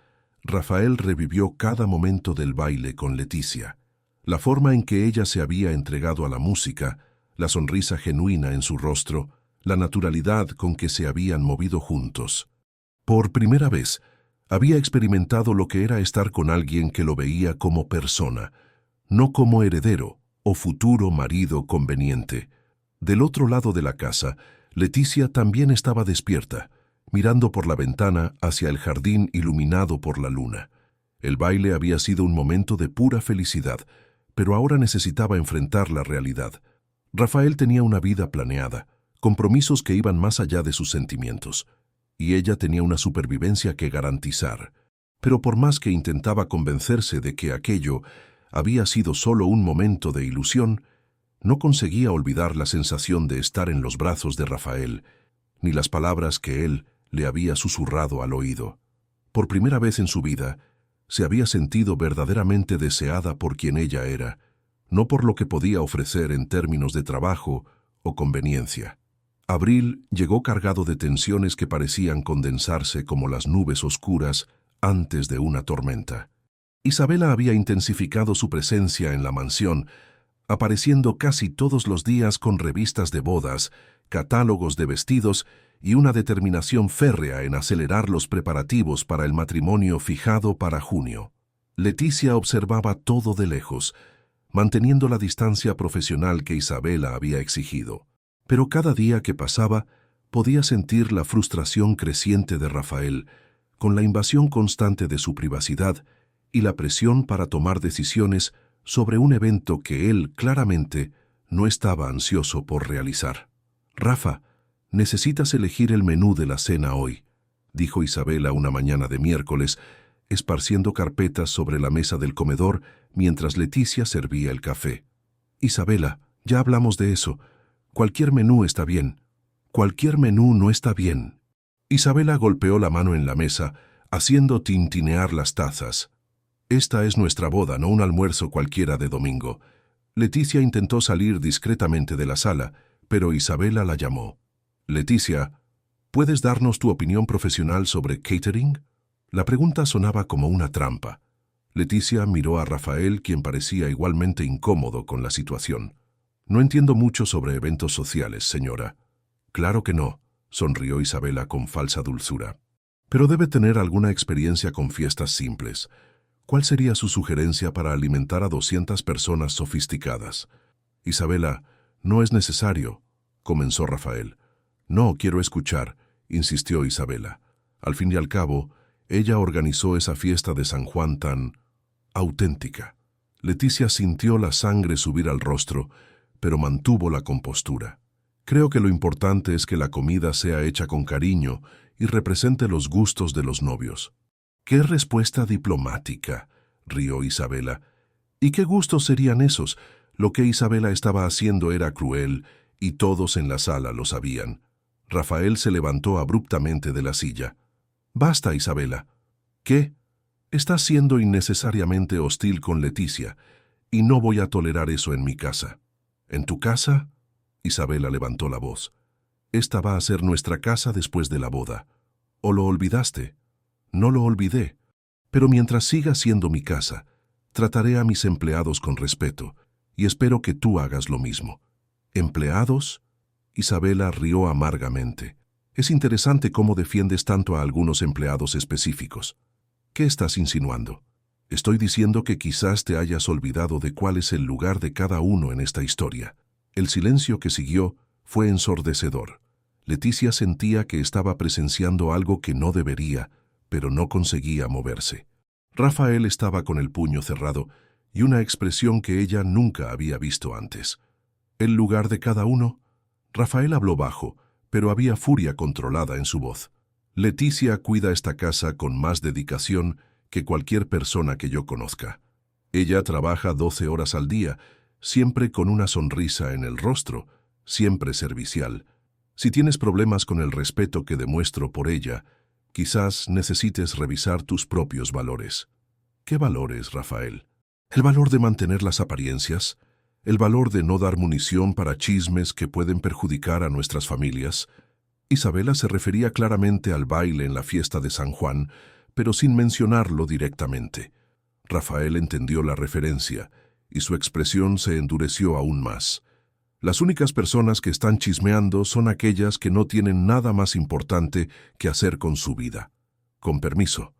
Rafael revivió cada momento del baile con Leticia. La forma en que ella se había entregado a la música, la sonrisa genuina en su rostro, la naturalidad con que se habían movido juntos. Por primera vez, había experimentado lo que era estar con alguien que lo veía como persona, no como heredero o futuro marido conveniente. Del otro lado de la casa, Leticia también estaba despierta, mirando por la ventana hacia el jardín iluminado por la luna. El baile había sido un momento de pura felicidad, pero ahora necesitaba enfrentar la realidad. Rafael tenía una vida planeada, compromisos que iban más allá de sus sentimientos, y ella tenía una supervivencia que garantizar. Pero por más que intentaba convencerse de que aquello había sido solo un momento de ilusión, no conseguía olvidar la sensación de estar en los brazos de Rafael, ni las palabras que él le había susurrado al oído. Por primera vez en su vida, se había sentido verdaderamente deseada por quien ella era, no por lo que podía ofrecer en términos de trabajo o conveniencia. Abril llegó cargado de tensiones que parecían condensarse como las nubes oscuras antes de una tormenta. Isabela había intensificado su presencia en la mansión, apareciendo casi todos los días con revistas de bodas, catálogos de vestidos y una determinación férrea en acelerar los preparativos para el matrimonio fijado para junio. Leticia observaba todo de lejos, manteniendo la distancia profesional que Isabela había exigido. Pero cada día que pasaba, podía sentir la frustración creciente de Rafael, con la invasión constante de su privacidad y la presión para tomar decisiones sobre un evento que él, claramente, no estaba ansioso por realizar. «Rafa, necesitas elegir el menú de la cena hoy», dijo Isabela una mañana de miércoles, esparciendo carpetas sobre la mesa del comedor mientras Leticia servía el café. «Isabela, ya hablamos de eso. Cualquier menú está bien. Cualquier menú no está bien». Isabela golpeó la mano en la mesa, haciendo tintinear las tazas. «Esta es nuestra boda, no un almuerzo cualquiera de domingo». Leticia intentó salir discretamente de la sala, pero Isabela la llamó. «Leticia, ¿puedes darnos tu opinión profesional sobre catering?». La pregunta sonaba como una trampa. Leticia miró a Rafael, quien parecía igualmente incómodo con la situación. «No entiendo mucho sobre eventos sociales, señora». «Claro que no», sonrió Isabela con falsa dulzura. «Pero debe tener alguna experiencia con fiestas simples. ¿Cuál sería su sugerencia para alimentar a 200 personas sofisticadas?». «Isabela, no es necesario», comenzó Rafael. «No, quiero escuchar», insistió Isabela. Al fin y al cabo, ella organizó esa fiesta de San Juan tan auténtica. Leticia sintió la sangre subir al rostro, pero mantuvo la compostura. «Creo que lo importante es que la comida sea hecha con cariño y represente los gustos de los novios». «¡Qué respuesta diplomática!», rió Isabela. «¿Y qué gustos serían esos? Lo que Isabela estaba haciendo era cruel y todos en la sala lo sabían. Rafael se levantó abruptamente de la silla. «Basta, Isabela». «¿Qué? Estás siendo innecesariamente hostil con Leticia y no voy a tolerar eso en mi casa». «¿En tu casa?» Isabela levantó la voz. «Esta va a ser nuestra casa después de la boda. ¿O lo olvidaste?» «No lo olvidé. Pero mientras siga siendo mi casa, trataré a mis empleados con respeto y espero que tú hagas lo mismo». «¿Empleados?» Isabela rió amargamente. «Es interesante cómo defiendes tanto a algunos empleados específicos. ¿Qué estás insinuando?» «Estoy diciendo que quizás te hayas olvidado de cuál es el lugar de cada uno en esta historia». El silencio que siguió fue ensordecedor. Leticia sentía que estaba presenciando algo que no debería, pero no conseguía moverse. Rafael estaba con el puño cerrado y una expresión que ella nunca había visto antes. «¿El lugar de cada uno?» Rafael habló bajo, pero había furia controlada en su voz. «Leticia cuida esta casa con más dedicación que cualquier persona que yo conozca. Ella trabaja 12 horas al día, siempre con una sonrisa en el rostro, siempre servicial. Si tienes problemas con el respeto que demuestro por ella, quizás necesites revisar tus propios valores». «¿Qué valores, Rafael?» «El valor de mantener las apariencias, el valor de no dar munición para chismes que pueden perjudicar a nuestras familias». Isabela se refería claramente al baile en la fiesta de San Juan, pero sin mencionarlo directamente. Rafael entendió la referencia y su expresión se endureció aún más. «Las únicas personas que están chismeando son aquellas que no tienen nada más importante que hacer con su vida». «Con permiso»,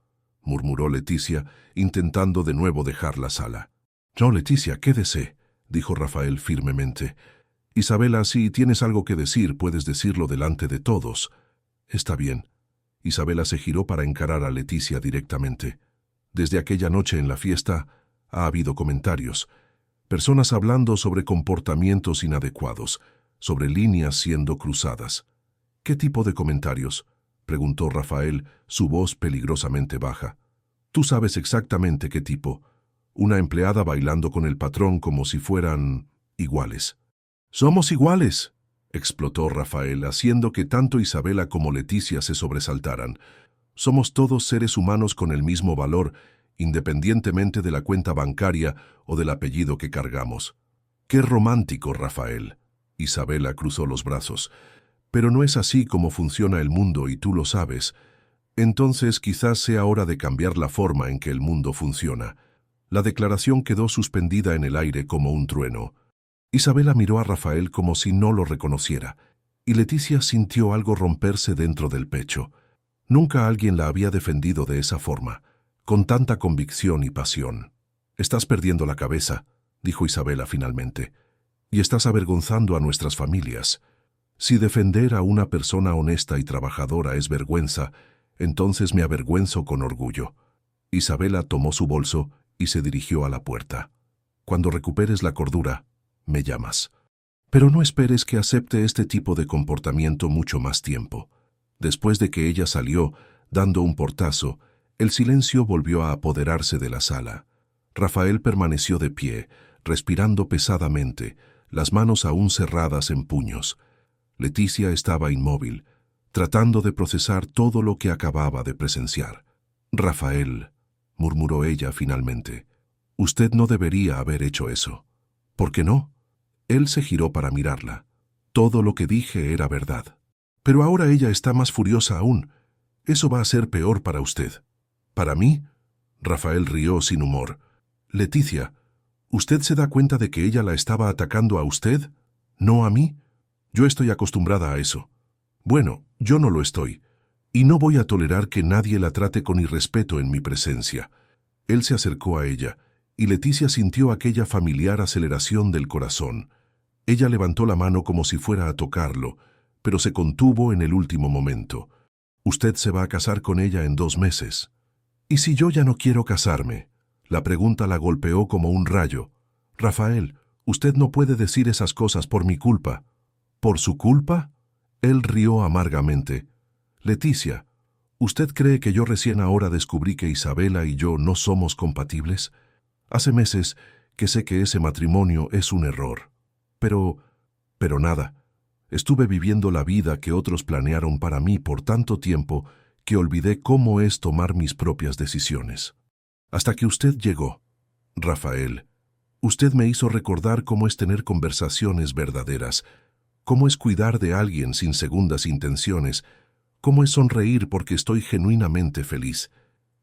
murmuró Leticia, intentando de nuevo dejar la sala. «No, Leticia, quédese», dijo Rafael firmemente. «Isabela, si tienes algo que decir, puedes decirlo delante de todos». «Está bien». Isabela se giró para encarar a Leticia directamente. «Desde aquella noche en la fiesta ha habido comentarios. Personas hablando sobre comportamientos inadecuados, sobre líneas siendo cruzadas». «¿Qué tipo de comentarios?», preguntó Rafael, su voz peligrosamente baja. «Tú sabes exactamente qué tipo. Una empleada bailando con el patrón como si fueran iguales». «Somos iguales», explotó Rafael, haciendo que tanto Isabela como Leticia se sobresaltaran. «Somos todos seres humanos con el mismo valor, independientemente de la cuenta bancaria o del apellido que cargamos». «Qué romántico, Rafael». Isabela cruzó los brazos. «Pero no es así como funciona el mundo y tú lo sabes. Entonces quizás sea hora de cambiar la forma en que el mundo funciona». La declaración quedó suspendida en el aire como un trueno. Isabela miró a Rafael como si no lo reconociera, y Leticia sintió algo romperse dentro del pecho. Nunca alguien la había defendido de esa forma, con tanta convicción y pasión. «Estás perdiendo la cabeza», dijo Isabela finalmente, «y estás avergonzando a nuestras familias. Si defender a una persona honesta y trabajadora es vergüenza, entonces me avergüenzo con orgullo». Isabela tomó su bolso y se dirigió a la puerta. «Cuando recuperes la cordura, me llamas. Pero no esperes que acepte este tipo de comportamiento mucho más tiempo». Después de que ella salió, dando un portazo, el silencio volvió a apoderarse de la sala. Rafael permaneció de pie, respirando pesadamente, las manos aún cerradas en puños. Leticia estaba inmóvil, tratando de procesar todo lo que acababa de presenciar. «Rafael», murmuró ella finalmente, «usted no debería haber hecho eso». «¿Por qué no?». Él se giró para mirarla. «Todo lo que dije era verdad. Pero ahora ella está más furiosa aún. Eso va a ser peor para usted». «¿Para mí?». Rafael rió sin humor. «Leticia, ¿usted se da cuenta de que ella la estaba atacando a usted? ¿No a mí? Yo estoy acostumbrada a eso. Bueno, yo no lo estoy. Y no voy a tolerar que nadie la trate con irrespeto en mi presencia». Él se acercó a ella, y Leticia sintió aquella familiar aceleración del corazón. Ella levantó la mano como si fuera a tocarlo, pero se contuvo en el último momento. «Usted se va a casar con ella en 2 meses». «¿Y si yo ya no quiero casarme?». La pregunta la golpeó como un rayo. «Rafael, usted no puede decir esas cosas por mi culpa». «¿Por su culpa?». Él rió amargamente. «Leticia, ¿usted cree que yo recién ahora descubrí que Isabela y yo no somos compatibles? Hace meses que sé que ese matrimonio es un error. Pero nada. Estuve viviendo la vida que otros planearon para mí por tanto tiempo que olvidé cómo es tomar mis propias decisiones. Hasta que usted llegó, Rafael. Usted me hizo recordar cómo es tener conversaciones verdaderas, cómo es cuidar de alguien sin segundas intenciones, cómo es sonreír porque estoy genuinamente feliz.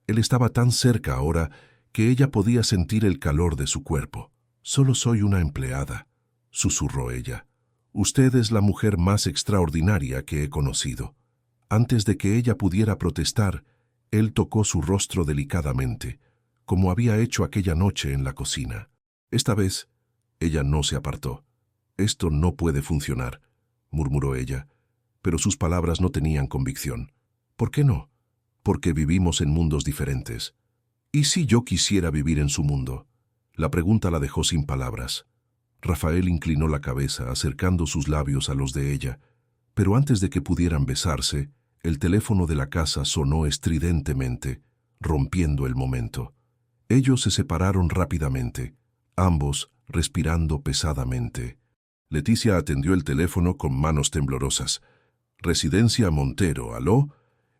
Él estaba tan cerca ahora que ella podía sentir el calor de su cuerpo. «Solo soy una empleada», susurró ella. «Usted es la mujer más extraordinaria que he conocido». Antes de que ella pudiera protestar, él tocó su rostro delicadamente, como había hecho aquella noche en la cocina. Esta vez, ella no se apartó. «Esto no puede funcionar», murmuró ella, pero sus palabras no tenían convicción. «¿Por qué no?» «Porque vivimos en mundos diferentes». «¿Y si yo quisiera vivir en su mundo?» La pregunta la dejó sin palabras. Rafael inclinó la cabeza, acercando sus labios a los de ella, pero antes de que pudieran besarse, el teléfono de la casa sonó estridentemente, rompiendo el momento. Ellos se separaron rápidamente, ambos respirando pesadamente. Leticia atendió el teléfono con manos temblorosas. «Residencia Montero, ¿aló?»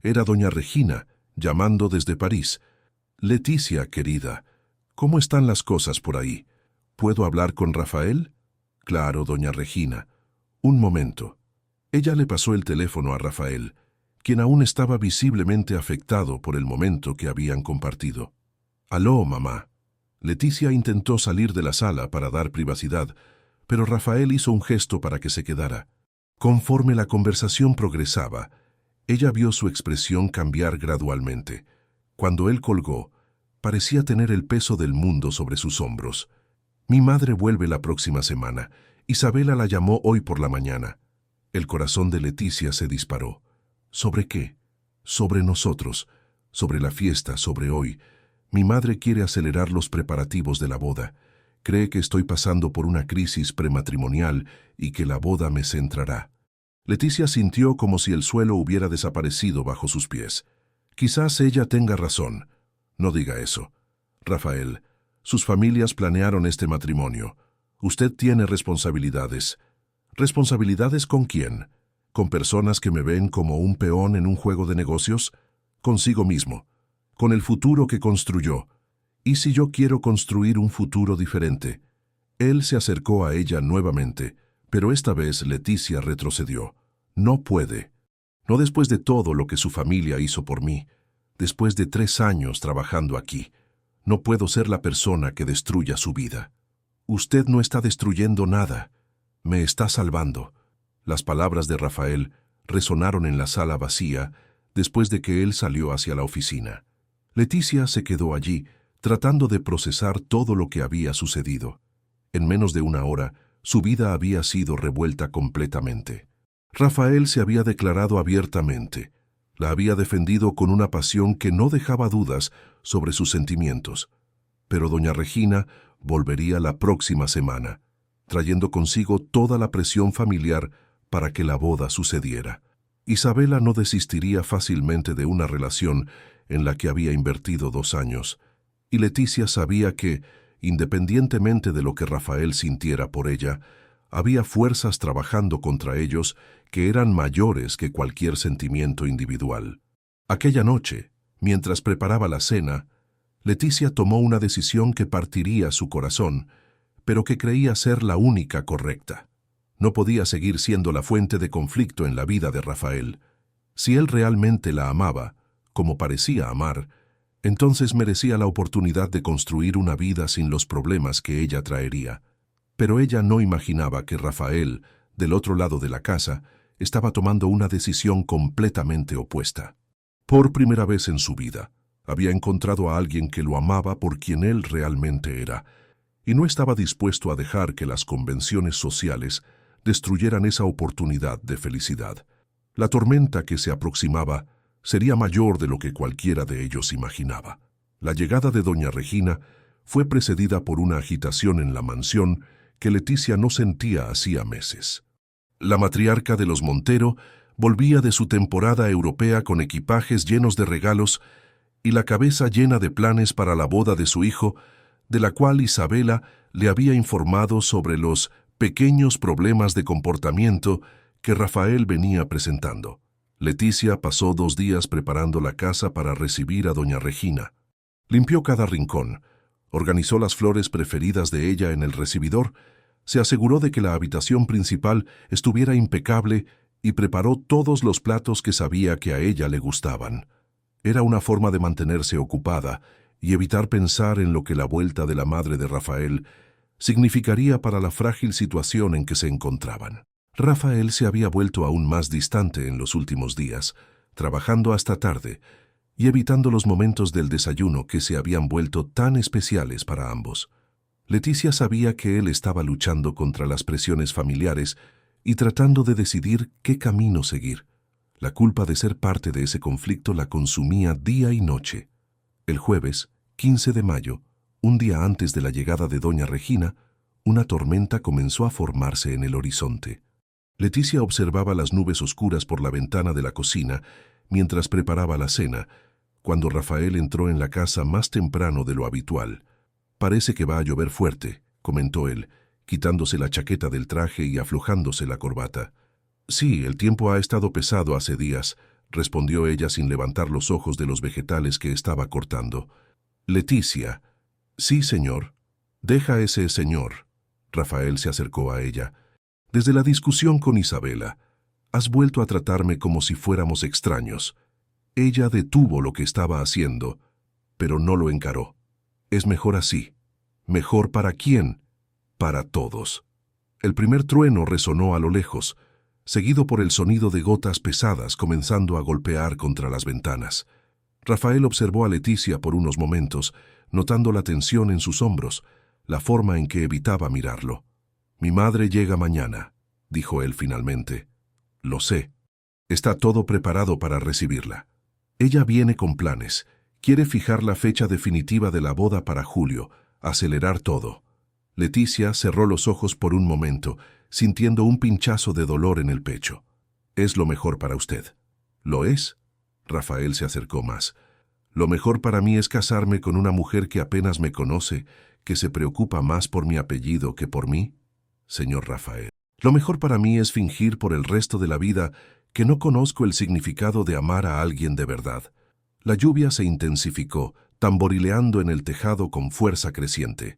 Era doña Regina, llamando desde París. «Leticia, querida, ¿cómo están las cosas por ahí? ¿Puedo hablar con Rafael?» «Claro, doña Regina. Un momento». Ella le pasó el teléfono a Rafael, quien aún estaba visiblemente afectado por el momento que habían compartido. «Aló, mamá». Leticia intentó salir de la sala para dar privacidad, pero Rafael hizo un gesto para que se quedara. Conforme la conversación progresaba, ella vio su expresión cambiar gradualmente. Cuando él colgó, parecía tener el peso del mundo sobre sus hombros. «Mi madre vuelve la próxima semana. Isabela la llamó hoy por la mañana». El corazón de Leticia se disparó. «¿Sobre qué?» «Sobre nosotros, sobre la fiesta, sobre hoy. Mi madre quiere acelerar los preparativos de la boda. Cree que estoy pasando por una crisis prematrimonial y que la boda me centrará». Leticia sintió como si el suelo hubiera desaparecido bajo sus pies. «Quizás ella tenga razón». «No diga eso. Rafael, sus familias planearon este matrimonio. Usted tiene responsabilidades». «¿Responsabilidades con quién? ¿Con personas que me ven como un peón en un juego de negocios?» «Consigo mismo. Con el futuro que construyó. ¿Y si yo quiero construir un futuro diferente?» Él se acercó a ella nuevamente, pero esta vez Leticia retrocedió. «No puede. No después de todo lo que su familia hizo por mí. Después de 3 años trabajando aquí. No puedo ser la persona que destruya su vida». «Usted no está destruyendo nada. Me está salvando». Las palabras de Rafael resonaron en la sala vacía después de que él salió hacia la oficina. Leticia se quedó allí, tratando de procesar todo lo que había sucedido. En menos de una hora, su vida había sido revuelta completamente. Rafael se había declarado abiertamente. La había defendido con una pasión que no dejaba dudas sobre sus sentimientos. Pero doña Regina volvería la próxima semana, trayendo consigo toda la presión familiar para que la boda sucediera. Isabela no desistiría fácilmente de una relación en la que había invertido 2 años, y Leticia sabía que, independientemente de lo que Rafael sintiera por ella, había fuerzas trabajando contra ellos que eran mayores que cualquier sentimiento individual. Aquella noche, mientras preparaba la cena, Leticia tomó una decisión que partiría su corazón, pero que creía ser la única correcta. No podía seguir siendo la fuente de conflicto en la vida de Rafael. Si él realmente la amaba, como parecía amar, entonces merecía la oportunidad de construir una vida sin los problemas que ella traería. Pero ella no imaginaba que Rafael, del otro lado de la casa, estaba tomando una decisión completamente opuesta. Por primera vez en su vida, había encontrado a alguien que lo amaba por quien él realmente era, y no estaba dispuesto a dejar que las convenciones sociales destruyeran esa oportunidad de felicidad. La tormenta que se aproximaba sería mayor de lo que cualquiera de ellos imaginaba. La llegada de doña Regina fue precedida por una agitación en la mansión que Leticia no sentía hacía meses. La matriarca de los Montero volvía de su temporada europea con equipajes llenos de regalos y la cabeza llena de planes para la boda de su hijo, de la cual Isabela le había informado sobre los pequeños problemas de comportamiento que Rafael venía presentando. Leticia pasó 2 días preparando la casa para recibir a doña Regina. Limpió cada rincón, organizó las flores preferidas de ella en el recibidor, se aseguró de que la habitación principal estuviera impecable y preparó todos los platos que sabía que a ella le gustaban. Era una forma de mantenerse ocupada y evitar pensar en lo que la vuelta de la madre de Rafael significaría para la frágil situación en que se encontraban. Rafael se había vuelto aún más distante en los últimos días, trabajando hasta tarde y evitando los momentos del desayuno que se habían vuelto tan especiales para ambos. Leticia sabía que él estaba luchando contra las presiones familiares y tratando de decidir qué camino seguir. La culpa de ser parte de ese conflicto la consumía día y noche. El jueves, 15 de mayo, un día antes de la llegada de doña Regina, una tormenta comenzó a formarse en el horizonte. Leticia observaba las nubes oscuras por la ventana de la cocina mientras preparaba la cena, cuando Rafael entró en la casa más temprano de lo habitual. «Parece que va a llover fuerte», comentó él, quitándose la chaqueta del traje y aflojándose la corbata. «Sí, el tiempo ha estado pesado hace días», respondió ella sin levantar los ojos de los vegetales que estaba cortando. «Leticia». «Sí, señor». «Deja ese señor». Rafael se acercó a ella. «Desde la discusión con Isabela, has vuelto a tratarme como si fuéramos extraños». Ella detuvo lo que estaba haciendo, pero no lo encaró. «Es mejor así». «¿Mejor para quién?» «Para todos». El primer trueno resonó a lo lejos, seguido por el sonido de gotas pesadas comenzando a golpear contra las ventanas. Rafael observó a Leticia por unos momentos, notando la tensión en sus hombros, la forma en que evitaba mirarlo. «Mi madre llega mañana», dijo él finalmente. «Lo sé. Está todo preparado para recibirla. Ella viene con planes. Quiere fijar la fecha definitiva de la boda para julio, acelerar todo». Leticia cerró los ojos por un momento, sintiendo un pinchazo de dolor en el pecho. «Es lo mejor para usted». «¿Lo es?» Rafael se acercó más. «Lo mejor para mí es casarme con una mujer que apenas me conoce, que se preocupa más por mi apellido que por mí». «Señor Rafael, lo mejor para mí es fingir por el resto de la vida que no conozco el significado de amar a alguien de verdad». La lluvia se intensificó, tamborileando en el tejado con fuerza creciente.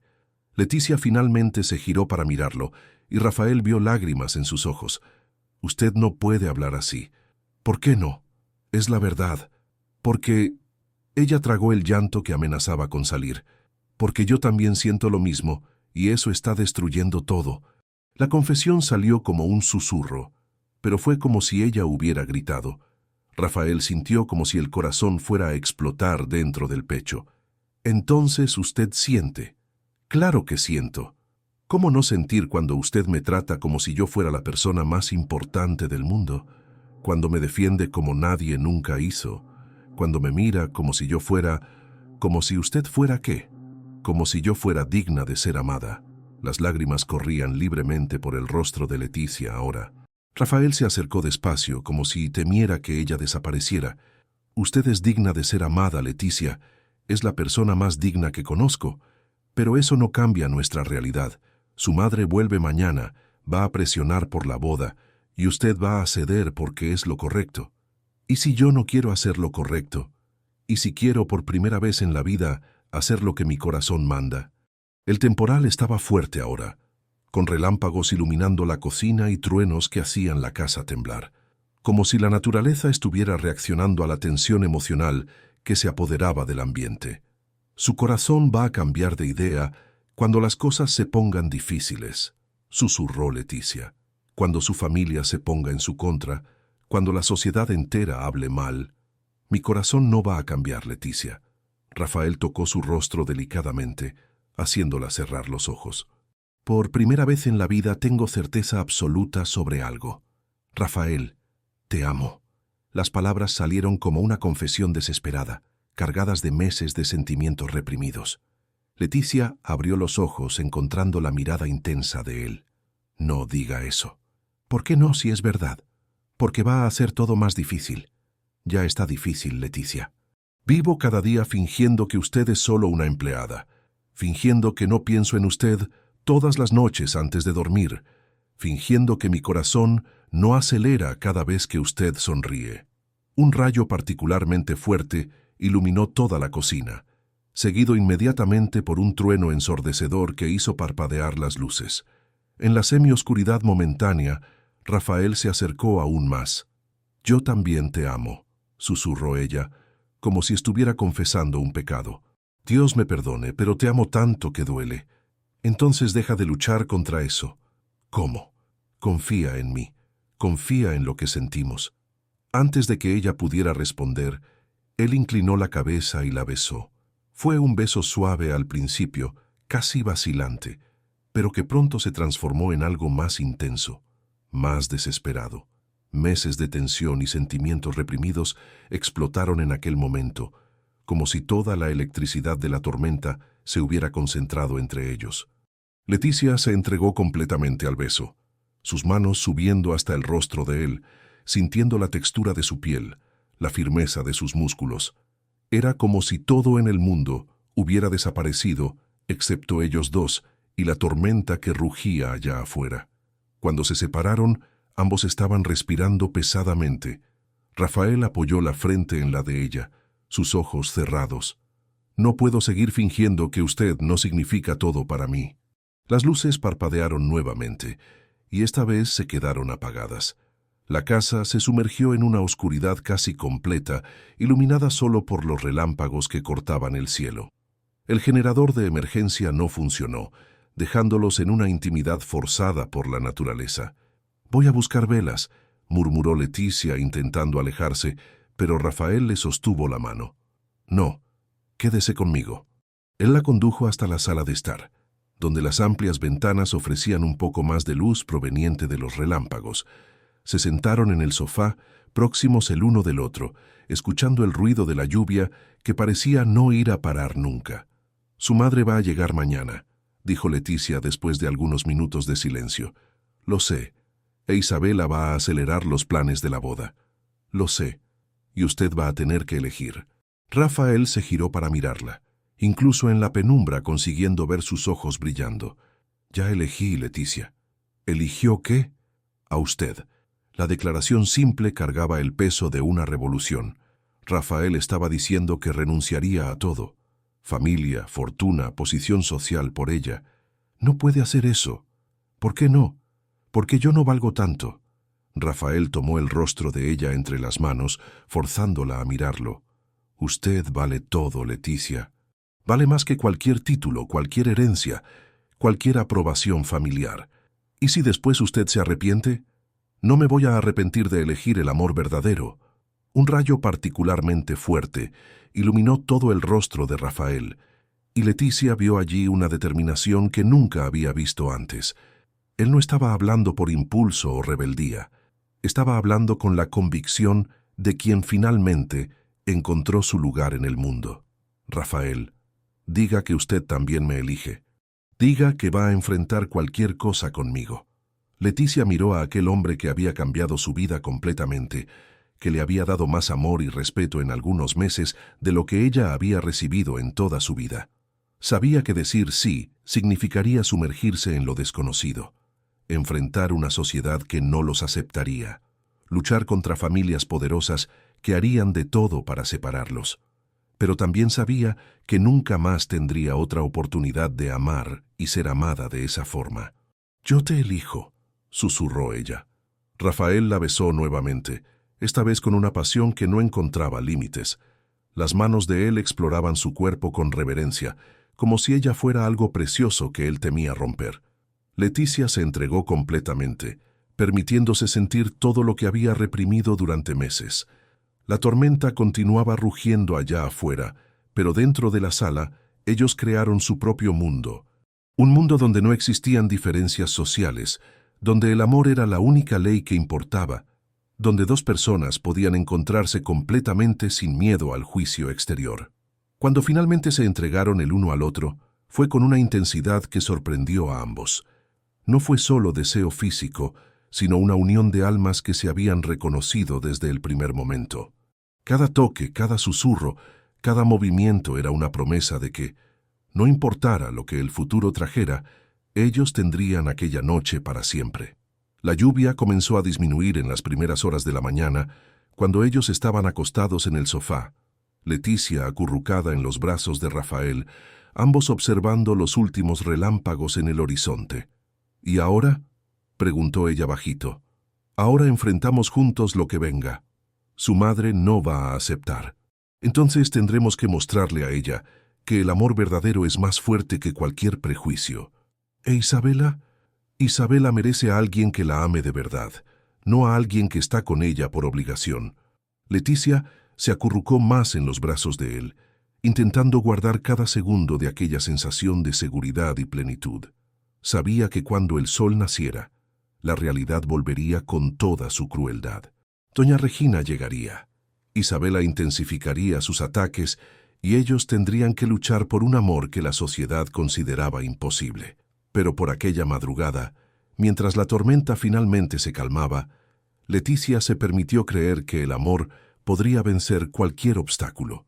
Leticia finalmente se giró para mirarlo, y Rafael vio lágrimas en sus ojos. «Usted no puede hablar así». «¿Por qué no? Es la verdad. Porque...» Ella tragó el llanto que amenazaba con salir. «Porque yo también siento lo mismo, y eso está destruyendo todo». La confesión salió como un susurro, pero fue como si ella hubiera gritado. Rafael sintió como si el corazón fuera a explotar dentro del pecho. «Entonces usted siente». «Claro que siento. ¿Cómo no sentir cuando usted me trata como si yo fuera la persona más importante del mundo? Cuando me defiende como nadie nunca hizo. Cuando me mira como si yo fuera... ¿Como si usted fuera qué? Como si yo fuera digna de ser amada». Las lágrimas corrían libremente por el rostro de Leticia ahora. Rafael se acercó despacio, como si temiera que ella desapareciera. «Usted es digna de ser amada, Leticia. Es la persona más digna que conozco. Pero eso no cambia nuestra realidad. Su madre vuelve mañana, va a presionar por la boda, y usted va a ceder porque es lo correcto. ¿Y si yo no quiero hacer lo correcto? ¿Y si quiero por primera vez en la vida hacer lo que mi corazón manda?» El temporal estaba fuerte ahora, con relámpagos iluminando la cocina y truenos que hacían la casa temblar, como si la naturaleza estuviera reaccionando a la tensión emocional que se apoderaba del ambiente. «Su corazón va a cambiar de idea cuando las cosas se pongan difíciles», susurró Leticia. «Cuando su familia se ponga en su contra, cuando la sociedad entera hable mal. Mi corazón no va a cambiar, Leticia». Rafael tocó su rostro delicadamente, haciéndola cerrar los ojos. «Por primera vez en la vida tengo certeza absoluta sobre algo. Rafael, te amo». Las palabras salieron como una confesión desesperada, cargadas de meses de sentimientos reprimidos. Leticia abrió los ojos encontrando la mirada intensa de él. «No diga eso». «¿Por qué no si es verdad?» «Porque va a hacer todo más difícil». «Ya está difícil, Leticia. Vivo cada día fingiendo que usted es solo una empleada. fingiendo que no pienso en usted todas las noches antes de dormir, fingiendo que mi corazón no acelera cada vez que usted sonríe. Un rayo particularmente fuerte iluminó toda la cocina, seguido inmediatamente por un trueno ensordecedor que hizo parpadear las luces. En la semioscuridad momentánea, Rafael se acercó aún más. «Yo también te amo», susurró ella, como si estuviera confesando un pecado. «Dios me perdone, pero te amo tanto que duele. Entonces deja de luchar contra eso». «¿Cómo?» «Confía en mí. Confía en lo que sentimos». Antes de que ella pudiera responder, él inclinó la cabeza y la besó. Fue un beso suave al principio, casi vacilante, pero que pronto se transformó en algo más intenso, más desesperado. Meses de tensión y sentimientos reprimidos explotaron en aquel momento, como si toda la electricidad de la tormenta se hubiera concentrado entre ellos. Leticia se entregó completamente al beso, sus manos subiendo hasta el rostro de él, sintiendo la textura de su piel, la firmeza de sus músculos. Era como si todo en el mundo hubiera desaparecido, excepto ellos dos y la tormenta que rugía allá afuera. Cuando se separaron, ambos estaban respirando pesadamente. Rafael apoyó la frente en la de ella, sus ojos cerrados. «No puedo seguir fingiendo que usted no significa todo para mí». Las luces parpadearon nuevamente, y esta vez se quedaron apagadas. La casa se sumergió en una oscuridad casi completa, iluminada solo por los relámpagos que cortaban el cielo. El generador de emergencia no funcionó, dejándolos en una intimidad forzada por la naturaleza. «Voy a buscar velas», murmuró Leticia intentando alejarse, pero Rafael le sostuvo la mano. «No, quédese conmigo». Él la condujo hasta la sala de estar, donde las amplias ventanas ofrecían un poco más de luz proveniente de los relámpagos. Se sentaron en el sofá, próximos el uno del otro, escuchando el ruido de la lluvia que parecía no ir a parar nunca. «Su madre va a llegar mañana», dijo Leticia después de algunos minutos de silencio. «Lo sé, e Isabela va a acelerar los planes de la boda». «Lo sé, y usted va a tener que elegir». Rafael se giró para mirarla, incluso en la penumbra consiguiendo ver sus ojos brillando. «Ya elegí, Leticia». «¿Eligió qué?» «A usted». La declaración simple cargaba el peso de una revolución. Rafael estaba diciendo que renunciaría a todo. Familia, fortuna, posición social por ella. «No puede hacer eso». «¿Por qué no?» «Porque yo no valgo tanto». Rafael tomó el rostro de ella entre las manos, forzándola a mirarlo. «Usted vale todo, Leticia. Vale más que cualquier título, cualquier herencia, cualquier aprobación familiar. ¿Y si después usted se arrepiente? No me voy a arrepentir de elegir el amor verdadero». Un rayo particularmente fuerte iluminó todo el rostro de Rafael, y Leticia vio allí una determinación que nunca había visto antes. Él no estaba hablando por impulso o rebeldía. Estaba hablando con la convicción de quien finalmente encontró su lugar en el mundo. «Rafael, diga que usted también me elige. Diga que va a enfrentar cualquier cosa conmigo». Leticia miró a aquel hombre que había cambiado su vida completamente, que le había dado más amor y respeto en algunos meses de lo que ella había recibido en toda su vida. Sabía que decir sí significaría sumergirse en lo desconocido, enfrentar una sociedad que no los aceptaría, luchar contra familias poderosas que harían de todo para separarlos. Pero también sabía que nunca más tendría otra oportunidad de amar y ser amada de esa forma. «Yo te elijo», susurró ella. Rafael la besó nuevamente, esta vez con una pasión que no encontraba límites. Las manos de él exploraban su cuerpo con reverencia, como si ella fuera algo precioso que él temía romper. Leticia se entregó completamente, permitiéndose sentir todo lo que había reprimido durante meses. La tormenta continuaba rugiendo allá afuera, pero dentro de la sala ellos crearon su propio mundo. Un mundo donde no existían diferencias sociales, donde el amor era la única ley que importaba, donde dos personas podían encontrarse completamente sin miedo al juicio exterior. Cuando finalmente se entregaron el uno al otro, fue con una intensidad que sorprendió a ambos. No fue solo deseo físico, sino una unión de almas que se habían reconocido desde el primer momento. Cada toque, cada susurro, cada movimiento era una promesa de que No importara lo que el futuro trajera, ellos tendrían aquella noche para siempre. La lluvia comenzó a disminuir en las primeras horas de la mañana, cuando ellos estaban acostados en el sofá, Leticia acurrucada en los brazos de Rafael, ambos observando los últimos relámpagos en el horizonte. ¿Y ahora?, preguntó ella bajito. Ahora enfrentamos juntos lo que venga. Su madre no va a aceptar. Entonces tendremos que mostrarle a ella que el amor verdadero es más fuerte que cualquier prejuicio. ¿E Isabela? Isabela merece a alguien que la ame de verdad, no a alguien que está con ella por obligación. Leticia se acurrucó más en los brazos de él, intentando guardar cada segundo de aquella sensación de seguridad y plenitud. Sabía que cuando el sol naciera, la realidad volvería con toda su crueldad. Doña Regina llegaría. Isabela intensificaría sus ataques y ellos tendrían que luchar por un amor que la sociedad consideraba imposible. Pero por aquella madrugada, mientras la tormenta finalmente se calmaba, Leticia se permitió creer que el amor podría vencer cualquier obstáculo.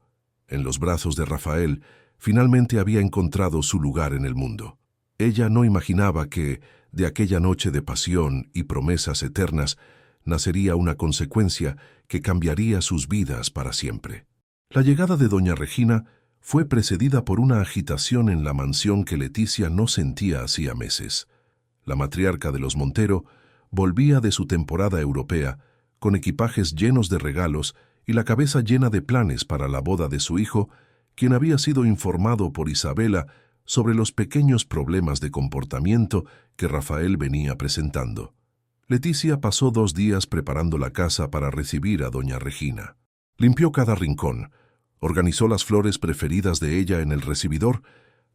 En los brazos de Rafael, finalmente había encontrado su lugar en el mundo. Ella no imaginaba que, de aquella noche de pasión y promesas eternas, nacería una consecuencia que cambiaría sus vidas para siempre. La llegada de doña Regina fue precedida por una agitación en la mansión que Leticia no sentía hacía meses. La matriarca de los Montero volvía de su temporada europea, con equipajes llenos de regalos y la cabeza llena de planes para la boda de su hijo, quien había sido informado por Isabela sobre los pequeños problemas de comportamiento que Rafael venía presentando. Leticia pasó 2 días preparando la casa para recibir a doña Regina. Limpió cada rincón, organizó las flores preferidas de ella en el recibidor,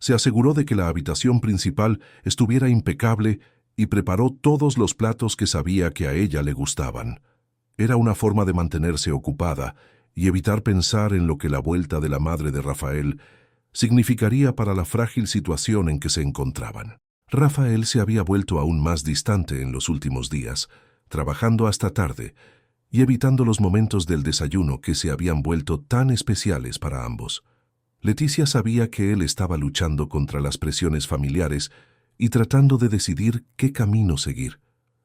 se aseguró de que la habitación principal estuviera impecable y preparó todos los platos que sabía que a ella le gustaban. Era una forma de mantenerse ocupada y evitar pensar en lo que la vuelta de la madre de Rafael significaría para la frágil situación en que se encontraban. Rafael se había vuelto aún más distante en los últimos días, trabajando hasta tarde y evitando los momentos del desayuno que se habían vuelto tan especiales para ambos. Leticia sabía que él estaba luchando contra las presiones familiares y tratando de decidir qué camino seguir.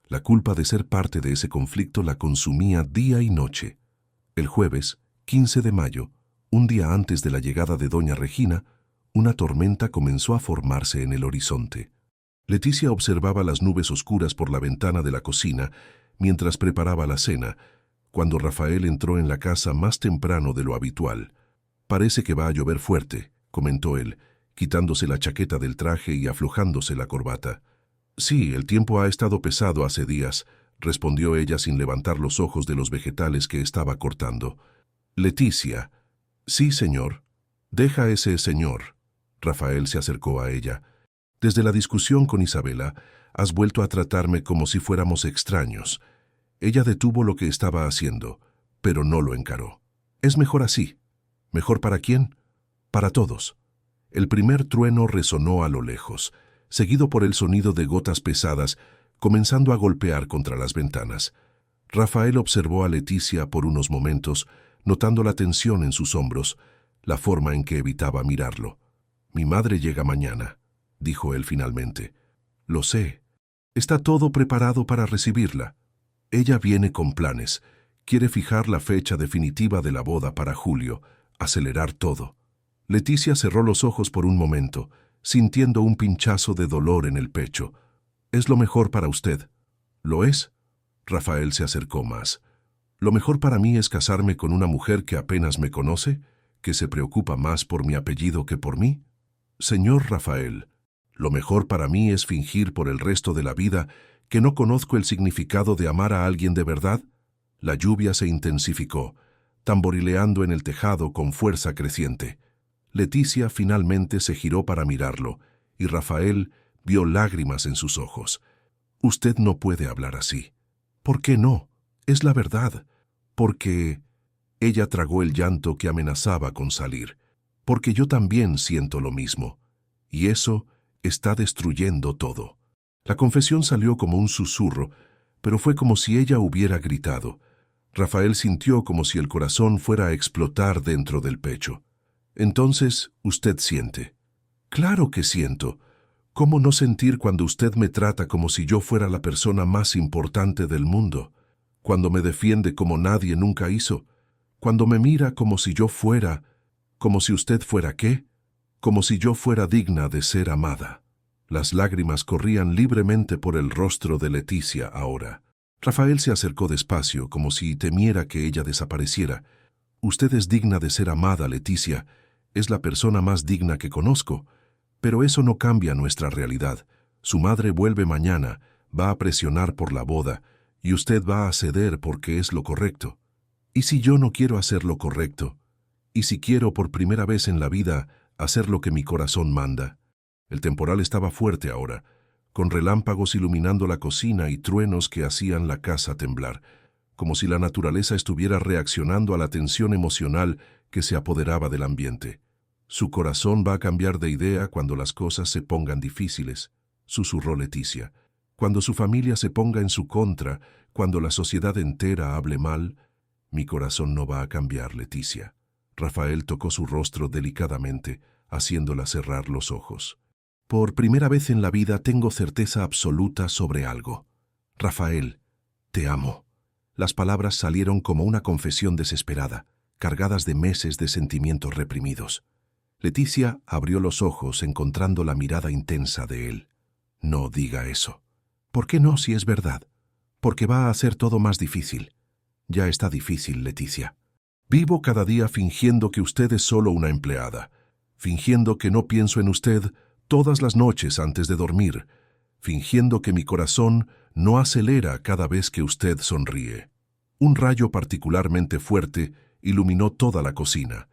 La culpa de ser parte de ese conflicto la consumía día y noche. El jueves, 15 de mayo, un día antes de la llegada de doña Regina, una tormenta comenzó a formarse en el horizonte. Leticia observaba las nubes oscuras por la ventana de la cocina mientras preparaba la cena, cuando Rafael entró en la casa más temprano de lo habitual. «Parece que va a llover fuerte», comentó él, quitándose la chaqueta del traje y aflojándose la corbata. «Sí, el tiempo ha estado pesado hace días», respondió ella sin levantar los ojos de los vegetales que estaba cortando. «Leticia». «Sí, señor». «Deja ese señor». Rafael se acercó a ella. «Desde la discusión con Isabela, has vuelto a tratarme como si fuéramos extraños». Ella detuvo lo que estaba haciendo, pero no lo encaró. «Es mejor así». «¿Mejor para quién?» «Para todos». El primer trueno resonó a lo lejos, seguido por el sonido de gotas pesadas comenzando a golpear contra las ventanas. Rafael observó a Leticia por unos momentos, notando la tensión en sus hombros, la forma en que evitaba mirarlo. «Mi madre llega mañana», dijo él finalmente. «Lo sé. Está todo preparado para recibirla. Ella viene con planes. Quiere fijar la fecha definitiva de la boda para julio, acelerar todo». Leticia cerró los ojos por un momento, sintiendo un pinchazo de dolor en el pecho. «Es lo mejor para usted». «¿Lo es?» Rafael se acercó más. «Lo mejor para mí es casarme con una mujer que apenas me conoce, que se preocupa más por mi apellido que por mí». «Señor Rafael, lo mejor para mí es fingir por el resto de la vida que no conozco el significado de amar a alguien de verdad». La lluvia se intensificó, tamborileando en el tejado con fuerza creciente. Leticia finalmente se giró para mirarlo, y Rafael vio lágrimas en sus ojos. «Usted no puede hablar así». «¿Por qué no? Es la verdad». «Porque…» Ella tragó el llanto que amenazaba con salir. «Porque yo también siento lo mismo. Y eso está destruyendo todo». La confesión salió como un susurro, pero fue como si ella hubiera gritado. Rafael sintió como si el corazón fuera a explotar dentro del pecho. «Entonces, usted siente». Claro que siento. ¿Cómo no sentir cuando usted me trata como si yo fuera la persona más importante del mundo? Cuando me defiende como nadie nunca hizo. Cuando me mira como si yo fuera... ¿Como si usted fuera qué? Como si yo fuera digna de ser amada. Las lágrimas corrían libremente por el rostro de Leticia ahora. Rafael se acercó despacio, como si temiera que ella desapareciera. Usted es digna de ser amada, Leticia. Es la persona más digna que conozco. Pero eso no cambia nuestra realidad. Su madre vuelve mañana, va a presionar por la boda, y usted va a ceder porque es lo correcto. ¿Y si yo no quiero hacer lo correcto? ¿Y si quiero por primera vez en la vida hacer lo que mi corazón manda? El temporal estaba fuerte ahora, con relámpagos iluminando la cocina y truenos que hacían la casa temblar, como si la naturaleza estuviera reaccionando a la tensión emocional que se apoderaba del ambiente. Su corazón va a cambiar de idea cuando las cosas se pongan difíciles, susurró Leticia. Cuando su familia se ponga en su contra, cuando la sociedad entera hable mal, mi corazón no va a cambiar, Leticia. Rafael tocó su rostro delicadamente, haciéndola cerrar los ojos. Por primera vez en la vida tengo certeza absoluta sobre algo. Rafael, te amo. Las palabras salieron como una confesión desesperada, cargadas de meses de sentimientos reprimidos. Leticia abrió los ojos encontrando la mirada intensa de él. No diga eso. ¿Por qué no si es verdad? Porque va a hacer todo más difícil. Ya está difícil, Leticia. Vivo cada día fingiendo que usted es solo una empleada, fingiendo que no pienso en usted todas las noches antes de dormir, fingiendo que mi corazón no acelera cada vez que usted sonríe. Un rayo particularmente fuerte iluminó toda la cocina,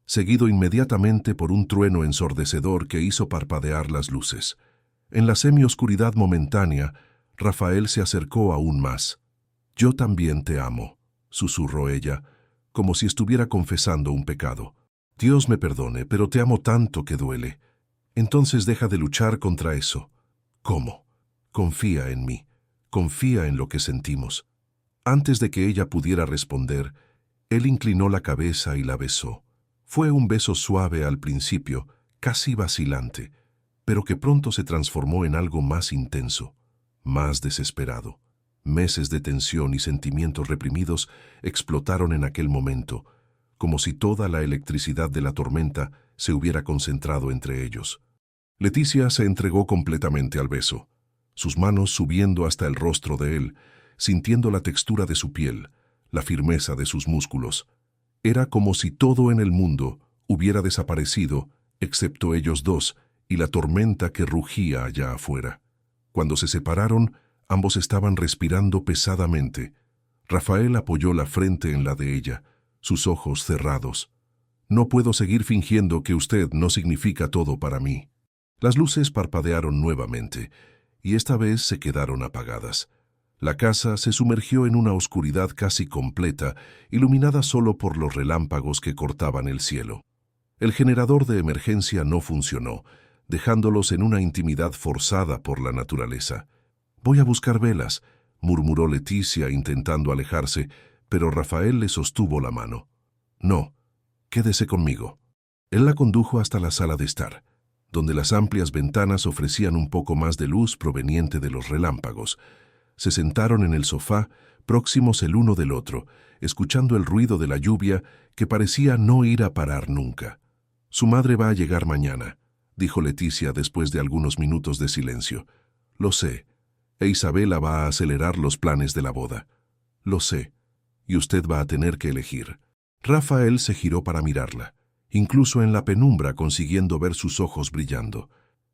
seguido inmediatamente por un trueno ensordecedor que hizo parpadear las luces. En la semioscuridad momentánea, Rafael se acercó aún más. «Yo también te amo», susurró ella, como si estuviera confesando un pecado. «Dios me perdone, pero te amo tanto que duele. Entonces deja de luchar contra eso». «¿Cómo?» «Confía en mí. Confía en lo que sentimos». Antes de que ella pudiera responder, él inclinó la cabeza y la besó. Fue un beso suave al principio, casi vacilante, pero que pronto se transformó en algo más intenso, más desesperado. Meses de tensión y sentimientos reprimidos explotaron en aquel momento, como si toda la electricidad de la tormenta se hubiera concentrado entre ellos. Leticia se entregó completamente al beso, sus manos subiendo hasta el rostro de él, sintiendo la textura de su piel, la firmeza de sus músculos. Era como si todo en el mundo hubiera desaparecido, excepto ellos dos y la tormenta que rugía allá afuera. Cuando se separaron, ambos estaban respirando pesadamente. Rafael apoyó la frente en la de ella, sus ojos cerrados. «No puedo seguir fingiendo que usted no significa todo para mí». Las luces parpadearon nuevamente, y esta vez se quedaron apagadas. La casa se sumergió en una oscuridad casi completa, iluminada solo por los relámpagos que cortaban el cielo. El generador de emergencia no funcionó, dejándolos en una intimidad forzada por la naturaleza. «Voy a buscar velas», murmuró Leticia intentando alejarse, pero Rafael le sostuvo la mano. «No, quédese conmigo». Él la condujo hasta la sala de estar, donde las amplias ventanas ofrecían un poco más de luz proveniente de los relámpagos. Se sentaron en el sofá, próximos el uno del otro, escuchando el ruido de la lluvia que parecía no ir a parar nunca. «Su madre va a llegar mañana», dijo Leticia después de algunos minutos de silencio. «Lo sé. E Isabela va a acelerar los planes de la boda». «Lo sé. Y usted va a tener que elegir». Rafael se giró para mirarla, incluso en la penumbra consiguiendo ver sus ojos brillando.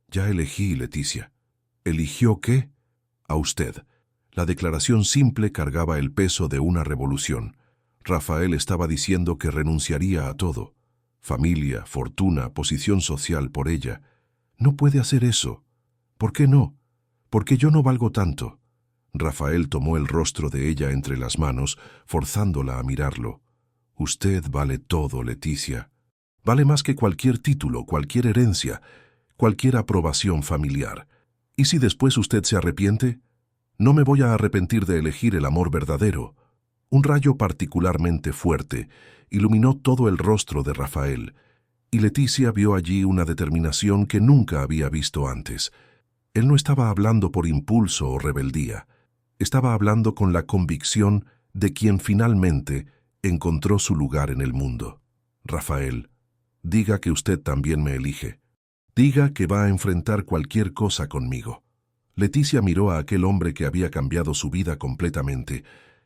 «Ya elegí, Leticia». «¿Eligió qué?» «A usted». La declaración simple cargaba el peso de una revolución. Rafael estaba diciendo que renunciaría a todo. Familia, fortuna, posición social por ella. «No puede hacer eso». «¿Por qué no?» «Porque yo no valgo tanto». Rafael tomó el rostro de ella entre las manos, forzándola a mirarlo. «Usted vale todo, Leticia. Vale más que cualquier título, cualquier herencia, cualquier aprobación familiar. ¿Y si después usted se arrepiente? No me voy a arrepentir de elegir el amor verdadero». Un rayo particularmente fuerte iluminó todo el rostro de Rafael, Y Leticia vio allí una determinación que nunca había visto antes. Él no estaba hablando por impulso o rebeldía. Estaba hablando con la convicción de quien finalmente encontró su lugar en el mundo. Rafael, diga que usted también me elige. Diga que va a enfrentar cualquier cosa conmigo. Leticia miró a aquel hombre que había cambiado su vida completamente,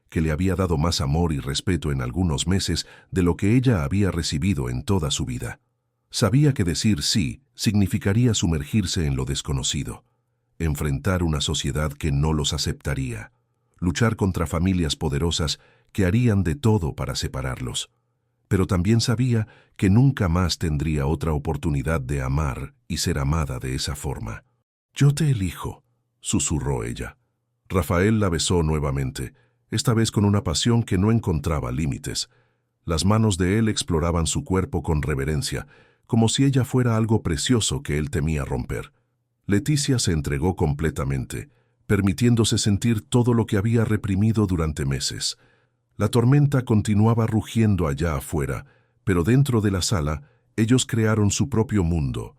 que le había dado más amor y respeto en algunos meses de lo que ella había recibido en toda su vida. Sabía que decir sí significaría sumergirse en lo desconocido, enfrentar una sociedad que no los aceptaría, luchar contra familias poderosas que harían de todo para separarlos. Pero también sabía que nunca más tendría otra oportunidad de amar y ser amada de esa forma. «Yo te elijo», susurró ella. Rafael la besó nuevamente, esta vez con una pasión que no encontraba límites. Las manos de él exploraban su cuerpo con reverencia, como si ella fuera algo precioso que él temía romper. Leticia se entregó completamente, permitiéndose sentir todo lo que había reprimido durante meses. La tormenta continuaba rugiendo allá afuera, pero dentro de la sala ellos crearon su propio mundo.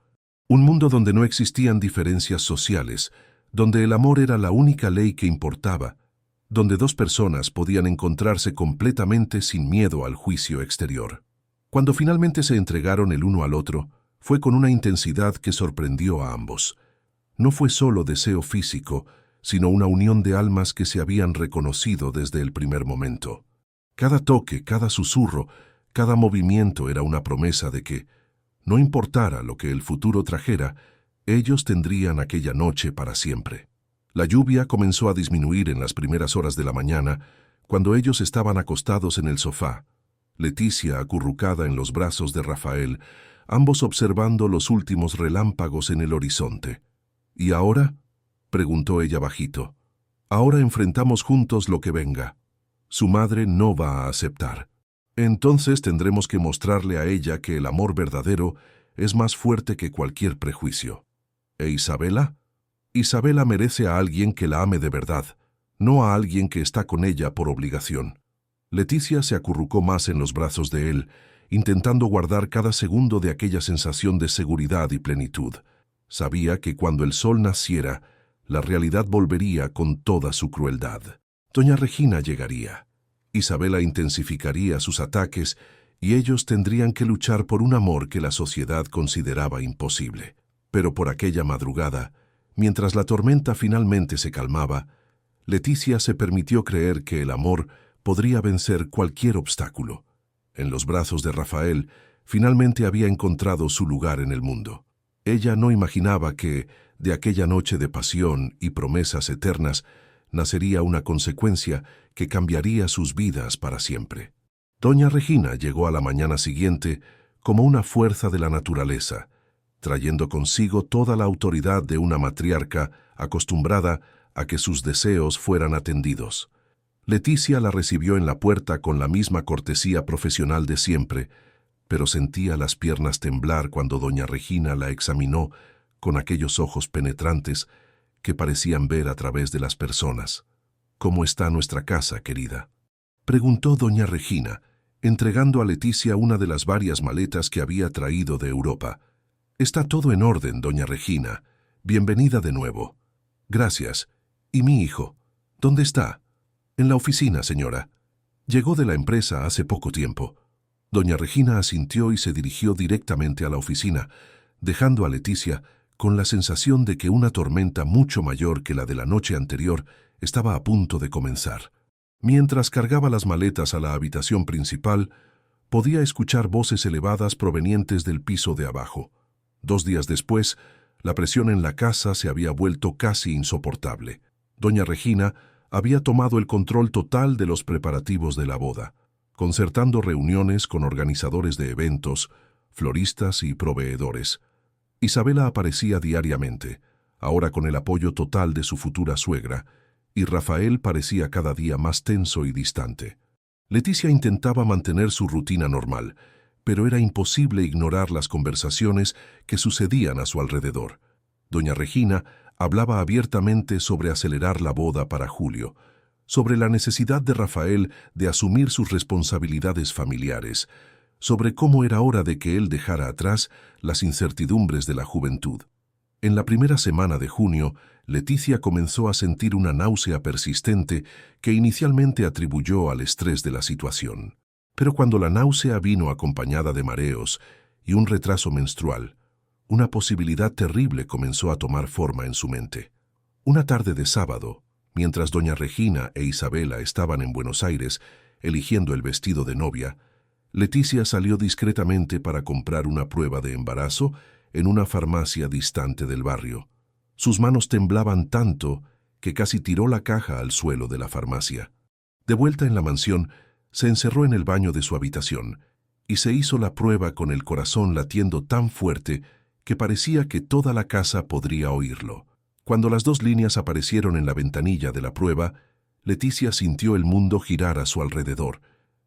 Un mundo donde no existían diferencias sociales, donde el amor era la única ley que importaba, donde dos personas podían encontrarse completamente sin miedo al juicio exterior. Cuando finalmente se entregaron el uno al otro, fue con una intensidad que sorprendió a ambos. No fue solo deseo físico, sino una unión de almas que se habían reconocido desde el primer momento. Cada toque, cada susurro, cada movimiento era una promesa de que, no importara lo que el futuro trajera, ellos tendrían aquella noche para siempre. La lluvia comenzó a disminuir en las primeras horas de la mañana, cuando ellos estaban acostados en el sofá, Leticia acurrucada en los brazos de Rafael, ambos observando los últimos relámpagos en el horizonte. «¿Y ahora?», preguntó ella bajito. «Ahora enfrentamos juntos lo que venga. Su madre no va a aceptar. Entonces tendremos que mostrarle a ella que el amor verdadero es más fuerte que cualquier prejuicio. ¿E Isabela? Isabela merece a alguien que la ame de verdad, no a alguien que está con ella por obligación». Leticia se acurrucó más en los brazos de él, intentando guardar cada segundo de aquella sensación de seguridad y plenitud. Sabía que cuando el sol naciera, la realidad volvería con toda su crueldad. Doña Regina llegaría. Isabela intensificaría sus ataques y ellos tendrían que luchar por un amor que la sociedad consideraba imposible. Pero por aquella madrugada, mientras la tormenta finalmente se calmaba, Leticia se permitió creer que el amor podría vencer cualquier obstáculo. En los brazos de Rafael, finalmente había encontrado su lugar en el mundo. Ella no imaginaba que, de aquella noche de pasión y promesas eternas, nacería una consecuencia que cambiaría sus vidas para siempre. Doña Regina llegó a la mañana siguiente como una fuerza de la naturaleza, trayendo consigo toda la autoridad de una matriarca acostumbrada a que sus deseos fueran atendidos. Leticia la recibió en la puerta con la misma cortesía profesional de siempre, pero sentía las piernas temblar cuando doña Regina la examinó con aquellos ojos penetrantes que parecían ver a través de las personas. «¿Cómo está nuestra casa, querida?», preguntó doña Regina, entregando a Leticia una de las varias maletas que había traído de Europa. «Está todo en orden, doña Regina. Bienvenida de nuevo». «Gracias. ¿Y mi hijo? ¿Dónde está?» «En la oficina, señora. Llegó de la empresa hace poco tiempo». Doña Regina asintió y se dirigió directamente a la oficina, dejando a Leticia con la sensación de que una tormenta mucho mayor que la de la noche anterior estaba a punto de comenzar. Mientras cargaba las maletas a la habitación principal, podía escuchar voces elevadas provenientes del piso de abajo. 2 días después, la presión en la casa se había vuelto casi insoportable. Doña Regina había tomado el control total de los preparativos de la boda, concertando reuniones con organizadores de eventos, floristas y proveedores. Isabela aparecía diariamente, ahora con el apoyo total de su futura suegra, y Rafael parecía cada día más tenso y distante. Leticia intentaba mantener su rutina normal, pero era imposible ignorar las conversaciones que sucedían a su alrededor. Doña Regina hablaba abiertamente sobre acelerar la boda para julio, sobre la necesidad de Rafael de asumir sus responsabilidades familiares, sobre cómo era hora de que él dejara atrás las incertidumbres de la juventud. En la primera semana de junio, Leticia comenzó a sentir una náusea persistente que inicialmente atribuyó al estrés de la situación. Pero cuando la náusea vino acompañada de mareos y un retraso menstrual, una posibilidad terrible comenzó a tomar forma en su mente. Una tarde de sábado, mientras doña Regina e Isabela estaban en Buenos Aires eligiendo el vestido de novia, Leticia salió discretamente para comprar una prueba de embarazo en una farmacia distante del barrio. Sus manos temblaban tanto que casi tiró la caja al suelo de la farmacia. De vuelta en la mansión, se encerró en el baño de su habitación y se hizo la prueba con el corazón latiendo tan fuerte que parecía que toda la casa podría oírlo. Cuando las 2 líneas aparecieron en la ventanilla de la prueba, Leticia sintió el mundo girar a su alrededor.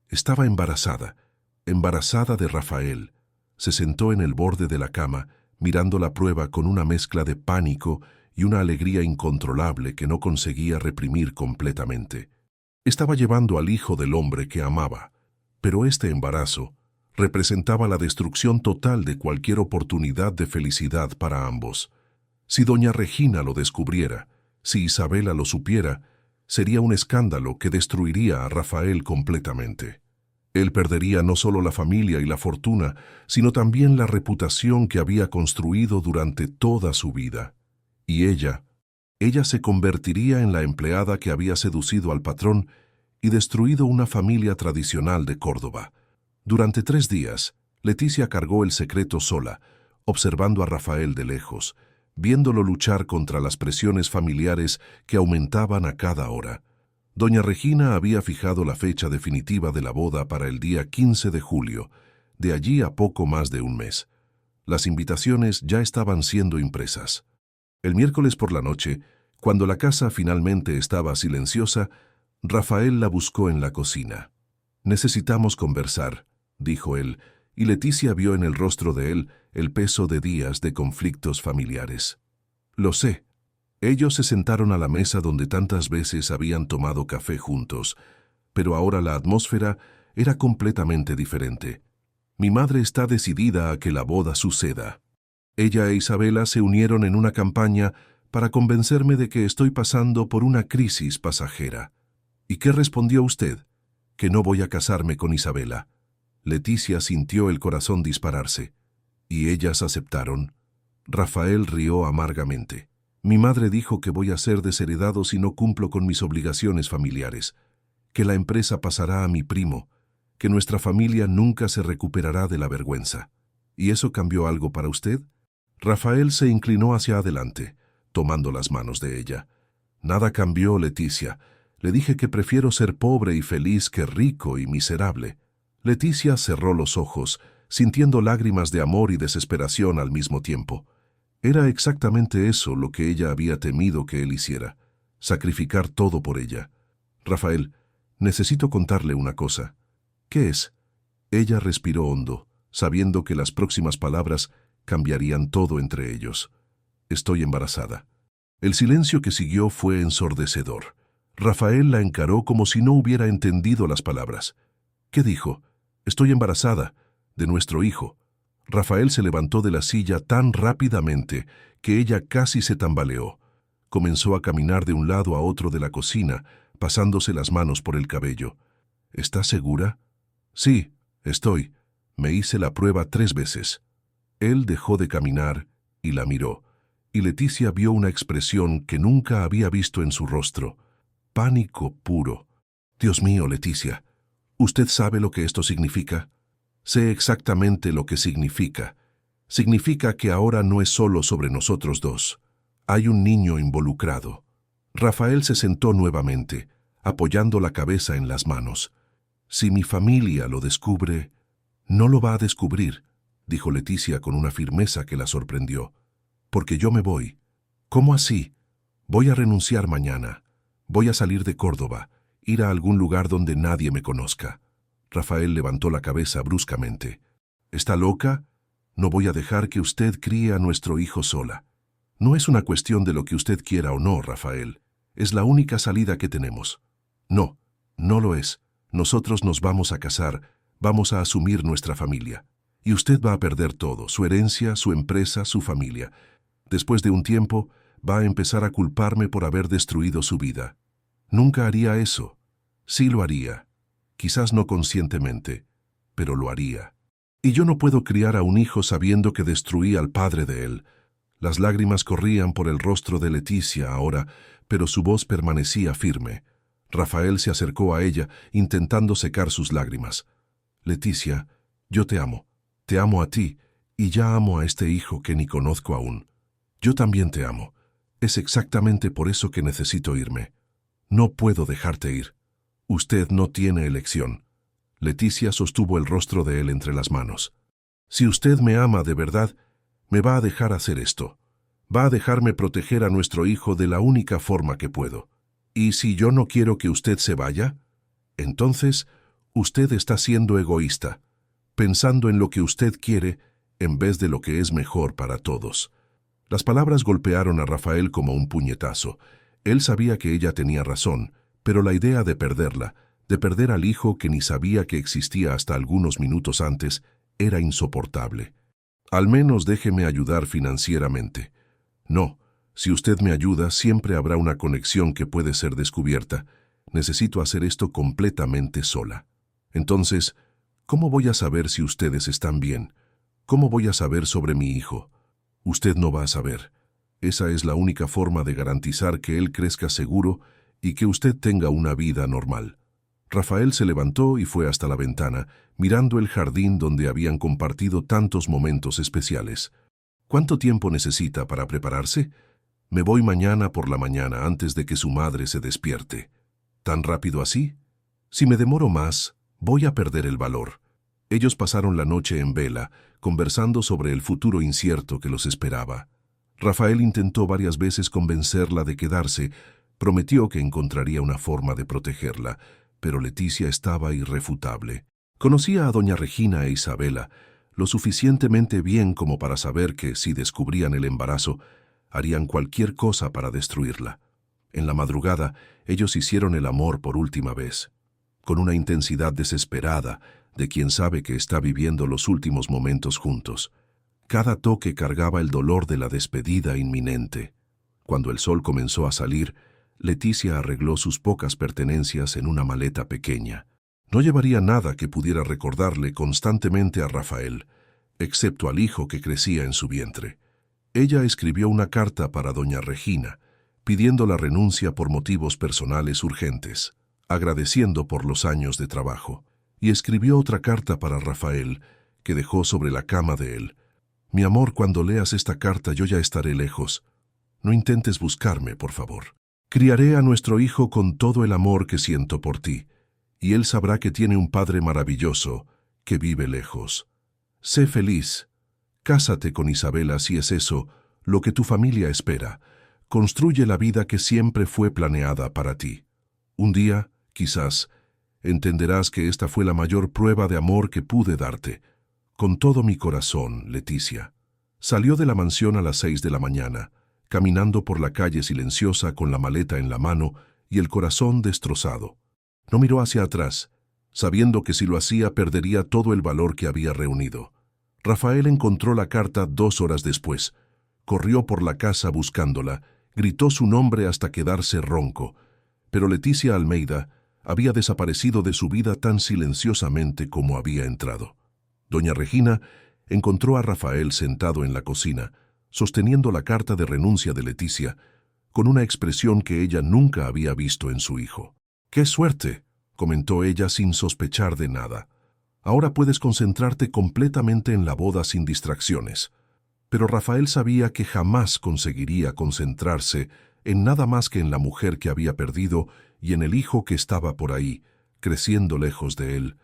Estaba embarazada de Rafael. Se sentó en el borde de la cama, mirando la prueba con una mezcla de pánico y una alegría incontrolable que no conseguía reprimir completamente. Estaba llevando al hijo del hombre que amaba, pero este embarazo representaba la destrucción total de cualquier oportunidad de felicidad para ambos. Si doña Regina lo descubriera, si Isabela lo supiera, sería un escándalo que destruiría a Rafael completamente. Él perdería no solo la familia y la fortuna, sino también la reputación que había construido durante toda su vida. Y ella se convertiría en la empleada que había seducido al patrón y destruido una familia tradicional de Córdoba. Durante 3 días, Leticia cargó el secreto sola, observando a Rafael de lejos, viéndolo luchar contra las presiones familiares que aumentaban a cada hora. Doña Regina había fijado la fecha definitiva de la boda para el día 15 de julio, de allí a poco más de un mes. Las invitaciones ya estaban siendo impresas. El miércoles por la noche, cuando la casa finalmente estaba silenciosa, Rafael la buscó en la cocina. «Necesitamos conversar», dijo él, y Leticia vio en el rostro de él el peso de días de conflictos familiares. «Lo sé». Ellos se sentaron a la mesa donde tantas veces habían tomado café juntos, pero ahora la atmósfera era completamente diferente. «Mi madre está decidida a que la boda suceda. Ella e Isabela se unieron en una campaña para convencerme de que estoy pasando por una crisis pasajera». «¿Y qué respondió usted?» «Que no voy a casarme con Isabela». Leticia sintió el corazón dispararse. «¿Y ellas aceptaron?» Rafael rió amargamente. «Mi madre dijo que voy a ser desheredado si no cumplo con mis obligaciones familiares, que la empresa pasará a mi primo, que nuestra familia nunca se recuperará de la vergüenza. ¿Y eso cambió algo para usted?» Rafael se inclinó hacia adelante, tomando las manos de ella. «Nada cambió, Leticia. Le dije que prefiero ser pobre y feliz que rico y miserable». Leticia cerró los ojos, sintiendo lágrimas de amor y desesperación al mismo tiempo. Era exactamente eso lo que ella había temido que él hiciera, sacrificar todo por ella. «Rafael, necesito contarle una cosa». «¿Qué es?» Ella respiró hondo, sabiendo que las próximas palabras cambiarían todo entre ellos. «Estoy embarazada». El silencio que siguió fue ensordecedor. Rafael la encaró como si no hubiera entendido las palabras. «¿Qué dijo?» «Estoy embarazada, de nuestro hijo». Rafael se levantó de la silla tan rápidamente que ella casi se tambaleó. Comenzó a caminar de un lado a otro de la cocina, pasándose las manos por el cabello. «¿Estás segura?» «Sí, estoy. Me hice la prueba 3 veces». Él dejó de caminar y la miró, y Leticia vio una expresión que nunca había visto en su rostro. Pánico puro. «Dios mío, Leticia, ¿usted sabe lo que esto significa?» «Sé exactamente lo que significa. Significa que ahora no es solo sobre nosotros dos. Hay un niño involucrado». Rafael se sentó nuevamente, apoyando la cabeza en las manos. «Si mi familia lo descubre...» «No lo va a descubrir», dijo Leticia con una firmeza que la sorprendió. «Porque yo me voy». «¿Cómo así?» «Voy a renunciar mañana. Voy a salir de Córdoba, ir a algún lugar donde nadie me conozca». Rafael levantó la cabeza bruscamente. «¿Está loca? No voy a dejar que usted críe a nuestro hijo sola». «No es una cuestión de lo que usted quiera o no, Rafael. Es la única salida que tenemos». «No, no lo es. Nosotros nos vamos a casar, Vamos a asumir nuestra familia. Y usted va a perder todo, su herencia, su empresa, su familia. Después de un tiempo, va a empezar a culparme por haber destruido su vida. Nunca haría eso. Sí lo haría. Quizás no conscientemente, pero lo haría. Y yo no puedo criar a un hijo sabiendo que destruí al padre de él. Las lágrimas corrían por el rostro de Leticia ahora, pero su voz permanecía firme. Rafael se acercó a ella, intentando secar sus lágrimas. Leticia, yo te amo a ti, y ya amo a este hijo que ni conozco aún. Yo también te amo. Es exactamente por eso que necesito irme. No puedo dejarte ir. Usted no tiene elección. Leticia sostuvo el rostro de él entre las manos. Si usted me ama de verdad, me va a dejar hacer esto. Va a dejarme proteger a nuestro hijo de la única forma que puedo. ¿Y si yo no quiero que usted se vaya? Entonces, usted está siendo egoísta, pensando en lo que usted quiere en vez de lo que es mejor para todos. Las palabras golpearon a Rafael como un puñetazo. Él sabía que ella tenía razón, pero la idea de perderla, de perder al hijo que ni sabía que existía hasta algunos minutos antes, era insoportable. Al menos déjeme ayudar financieramente. No, si usted me ayuda, siempre habrá una conexión que puede ser descubierta. Necesito hacer esto completamente sola. Entonces, ¿cómo voy a saber si ustedes están bien? ¿Cómo voy a saber sobre mi hijo? Usted no va a saber. Esa es la única forma de garantizar que él crezca seguro y que usted tenga una vida normal. Rafael se levantó y fue hasta la ventana, mirando el jardín donde habían compartido tantos momentos especiales. ¿Cuánto tiempo necesita para prepararse? Me voy mañana por la mañana antes de que su madre se despierte. ¿Tan rápido así? Si me demoro más, voy a perder el valor. Ellos pasaron la noche en vela, conversando sobre el futuro incierto que los esperaba. Rafael intentó varias veces convencerla de quedarse, prometió que encontraría una forma de protegerla, pero Leticia estaba irrefutable. Conocía a doña Regina e Isabela lo suficientemente bien como para saber que, si descubrían el embarazo, harían cualquier cosa para destruirla. En la madrugada, ellos hicieron el amor por última vez, con una intensidad desesperada de quien sabe que está viviendo los últimos momentos juntos. Cada toque cargaba el dolor de la despedida inminente. Cuando el sol comenzó a salir, Leticia arregló sus pocas pertenencias en una maleta pequeña. No llevaría nada que pudiera recordarle constantemente a Rafael, excepto al hijo que crecía en su vientre. Ella escribió una carta para doña Regina, pidiendo la renuncia por motivos personales urgentes, agradeciendo por los años de trabajo, y escribió otra carta para Rafael, que dejó sobre la cama de él. Mi amor, cuando leas esta carta yo ya estaré lejos. No intentes buscarme, por favor. Criaré a nuestro hijo con todo el amor que siento por ti, y él sabrá que tiene un padre maravilloso que vive lejos. Sé feliz. Cásate con Isabela si es eso lo que tu familia espera. Construye la vida que siempre fue planeada para ti. Un día, quizás, entenderás que esta fue la mayor prueba de amor que pude darte. Con todo mi corazón, Leticia. Salió de la mansión a las 6 de la mañana, caminando por la calle silenciosa con la maleta en la mano y el corazón destrozado. No miró hacia atrás, sabiendo que si lo hacía perdería todo el valor que había reunido. Rafael encontró la carta 2 horas después. Corrió por la casa buscándola, gritó su nombre hasta quedarse ronco. Pero Leticia Almeida había desaparecido de su vida tan silenciosamente como había entrado. Doña Regina encontró a Rafael sentado en la cocina, sosteniendo la carta de renuncia de Leticia, con una expresión que ella nunca había visto en su hijo. «¡Qué suerte!», comentó ella sin sospechar de nada. «Ahora puedes concentrarte completamente en la boda sin distracciones». Pero Rafael sabía que jamás conseguiría concentrarse en nada más que en la mujer que había perdido y en el hijo que estaba por ahí, creciendo lejos de él,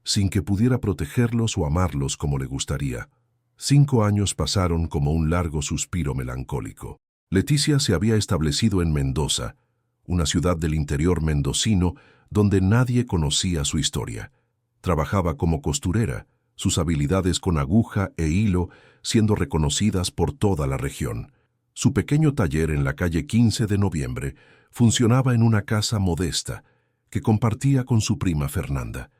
sin que pudiera protegerlos o amarlos como le gustaría. 5 años pasaron como un largo suspiro melancólico. Leticia se había establecido en Mendoza, una ciudad del interior mendocino donde nadie conocía su historia. Trabajaba como costurera, sus habilidades con aguja e hilo siendo reconocidas por toda la región. Su pequeño taller en la calle 15 de Noviembre funcionaba en una casa modesta que compartía con su prima Fernanda,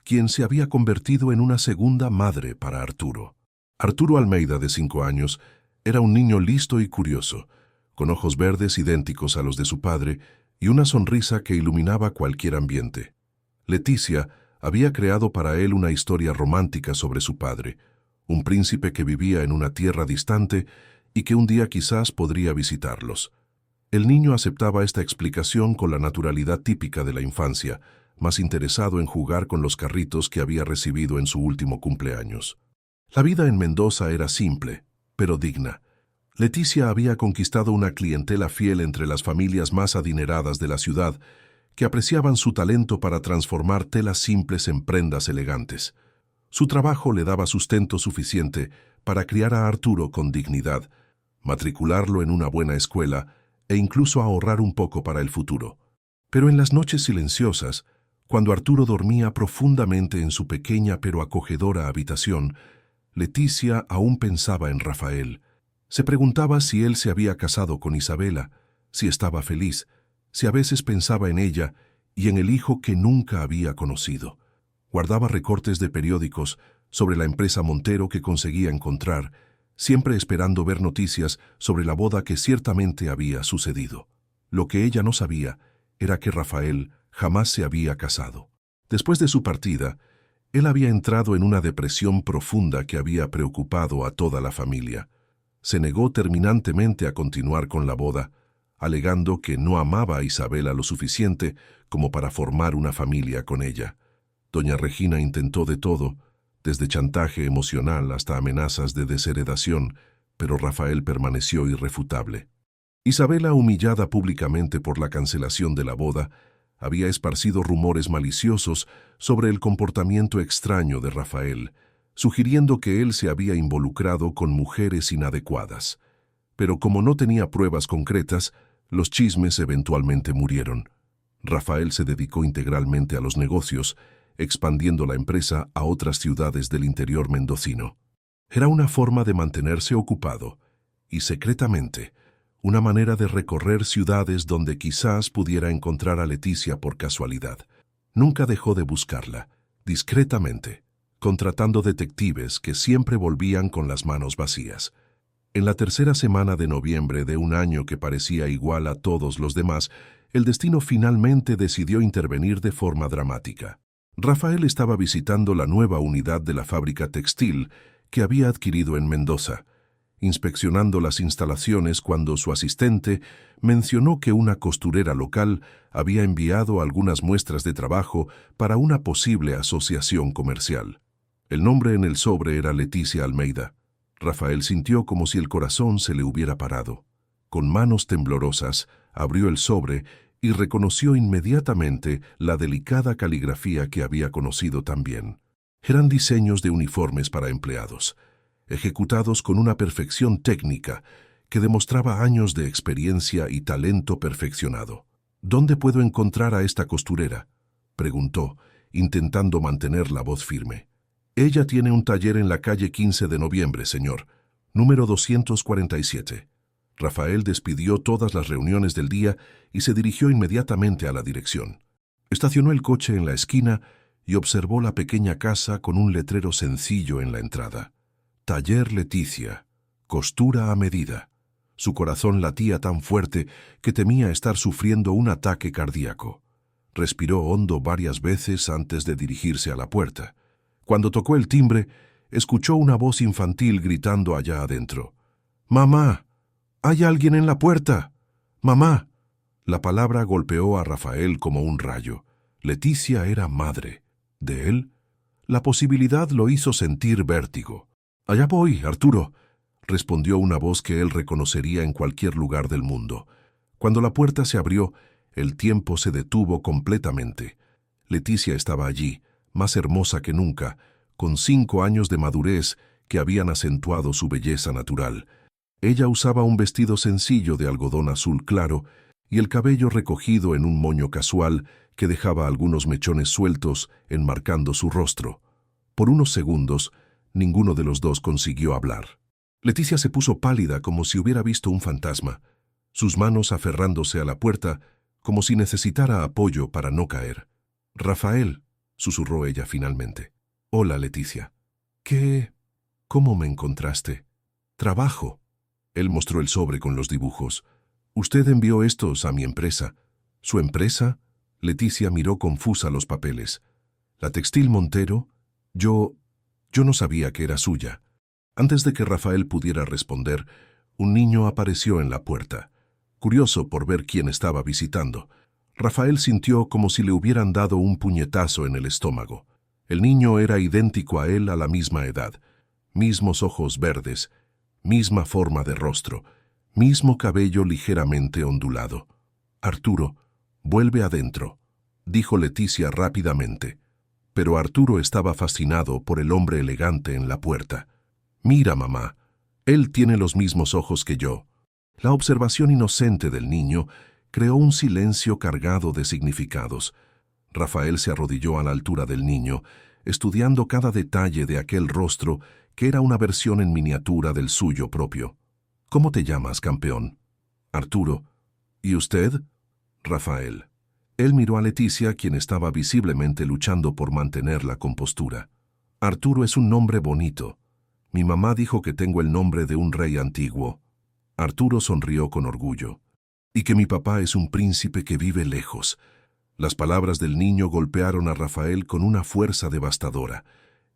quien se había convertido en una segunda madre para Arturo. Arturo Almeida, de 5 años, era un niño listo y curioso, con ojos verdes idénticos a los de su padre y una sonrisa que iluminaba cualquier ambiente. Leticia había creado para él una historia romántica sobre su padre, un príncipe que vivía en una tierra distante y que un día quizás podría visitarlos. El niño aceptaba esta explicación con la naturalidad típica de la infancia, más interesado en jugar con los carritos que había recibido en su último cumpleaños. La vida en Mendoza era simple, pero digna. Leticia había conquistado una clientela fiel entre las familias más adineradas de la ciudad, que apreciaban su talento para transformar telas simples en prendas elegantes. Su trabajo le daba sustento suficiente para criar a Arturo con dignidad, matricularlo en una buena escuela e incluso ahorrar un poco para el futuro. Pero en las noches silenciosas, cuando Arturo dormía profundamente en su pequeña pero acogedora habitación, Leticia aún pensaba en Rafael. Se preguntaba si él se había casado con Isabela, si estaba feliz, si a veces pensaba en ella y en el hijo que nunca había conocido. Guardaba recortes de periódicos sobre la empresa Montero que conseguía encontrar, siempre esperando ver noticias sobre la boda que ciertamente había sucedido. Lo que ella no sabía era que Rafael jamás se había casado. Después de su partida, él había entrado en una depresión profunda que había preocupado a toda la familia. Se negó terminantemente a continuar con la boda, alegando que no amaba a Isabela lo suficiente como para formar una familia con ella. Doña Regina intentó de todo, desde chantaje emocional hasta amenazas de desheredación, pero Rafael permaneció irrefutable. Isabela, humillada públicamente por la cancelación de la boda, había esparcido rumores maliciosos sobre el comportamiento extraño de Rafael, sugiriendo que él se había involucrado con mujeres inadecuadas. Pero como no tenía pruebas concretas, los chismes eventualmente murieron. Rafael se dedicó integralmente a los negocios, expandiendo la empresa a otras ciudades del interior mendocino. Era una forma de mantenerse ocupado, y secretamente, una manera de recorrer ciudades donde quizás pudiera encontrar a Leticia por casualidad. Nunca dejó de buscarla, discretamente, contratando detectives que siempre volvían con las manos vacías. En la tercera semana de noviembre de un año que parecía igual a todos los demás, el destino finalmente decidió intervenir de forma dramática. Rafael estaba visitando la nueva unidad de la fábrica textil que había adquirido en Mendoza, inspeccionando las instalaciones cuando su asistente mencionó que una costurera local había enviado algunas muestras de trabajo para una posible asociación comercial. El nombre en el sobre era Leticia Almeida. Rafael sintió como si el corazón se le hubiera parado. Con manos temblorosas, abrió el sobre y reconoció inmediatamente la delicada caligrafía que había conocido tan bien. Eran diseños de uniformes para empleados, ejecutados con una perfección técnica que demostraba años de experiencia y talento perfeccionado. ¿Dónde puedo encontrar a esta costurera?, preguntó, intentando mantener la voz firme. Ella tiene un taller en la calle 15 de noviembre, señor, número 247. Rafael despidió todas las reuniones del día y se dirigió inmediatamente a la dirección. Estacionó el coche en la esquina y observó la pequeña casa con un letrero sencillo en la entrada. Taller Leticia, costura a medida. Su corazón latía tan fuerte que temía estar sufriendo un ataque cardíaco. Respiró hondo varias veces antes de dirigirse a la puerta. Cuando tocó el timbre, escuchó una voz infantil gritando allá adentro. «¡Mamá! ¡Hay alguien en la puerta! ¡Mamá!». La palabra golpeó a Rafael como un rayo. Leticia era madre. ¿De él? La posibilidad lo hizo sentir vértigo. «Allá voy, Arturo», respondió una voz que él reconocería en cualquier lugar del mundo. Cuando la puerta se abrió, el tiempo se detuvo completamente. Leticia estaba allí, más hermosa que nunca, con 5 años de madurez que habían acentuado su belleza natural. Ella usaba un vestido sencillo de algodón azul claro y el cabello recogido en un moño casual que dejaba algunos mechones sueltos enmarcando su rostro. Por unos segundos, ninguno de los dos consiguió hablar. Leticia se puso pálida como si hubiera visto un fantasma, sus manos aferrándose a la puerta como si necesitara apoyo para no caer. «Rafael», susurró ella finalmente. Hola, Leticia. ¿Qué? ¿Cómo me encontraste? Trabajo. Él mostró el sobre con los dibujos. Usted envió estos a mi empresa. ¿Su empresa? Leticia miró confusa los papeles. La Textil Montero. Yo no sabía que era suya. Antes de que Rafael pudiera responder, un niño apareció en la puerta. Curioso por ver quién estaba visitando, Rafael sintió como si le hubieran dado un puñetazo en el estómago. El niño era idéntico a él a la misma edad. Mismos ojos verdes, misma forma de rostro, mismo cabello ligeramente ondulado. Arturo, vuelve adentro, dijo Leticia rápidamente. Pero Arturo estaba fascinado por el hombre elegante en la puerta. Mira, mamá, él tiene los mismos ojos que yo. La observación inocente del niño creó un silencio cargado de significados. Rafael se arrodilló a la altura del niño, estudiando cada detalle de aquel rostro que era una versión en miniatura del suyo propio. ¿Cómo te llamas, campeón? Arturo. ¿Y usted? Rafael. Él miró a Leticia, quien estaba visiblemente luchando por mantener la compostura. Arturo es un nombre bonito. Mi mamá dijo que tengo el nombre de un rey antiguo. Arturo sonrió con orgullo. Y que mi papá es un príncipe que vive lejos. Las palabras del niño golpearon a Rafael con una fuerza devastadora.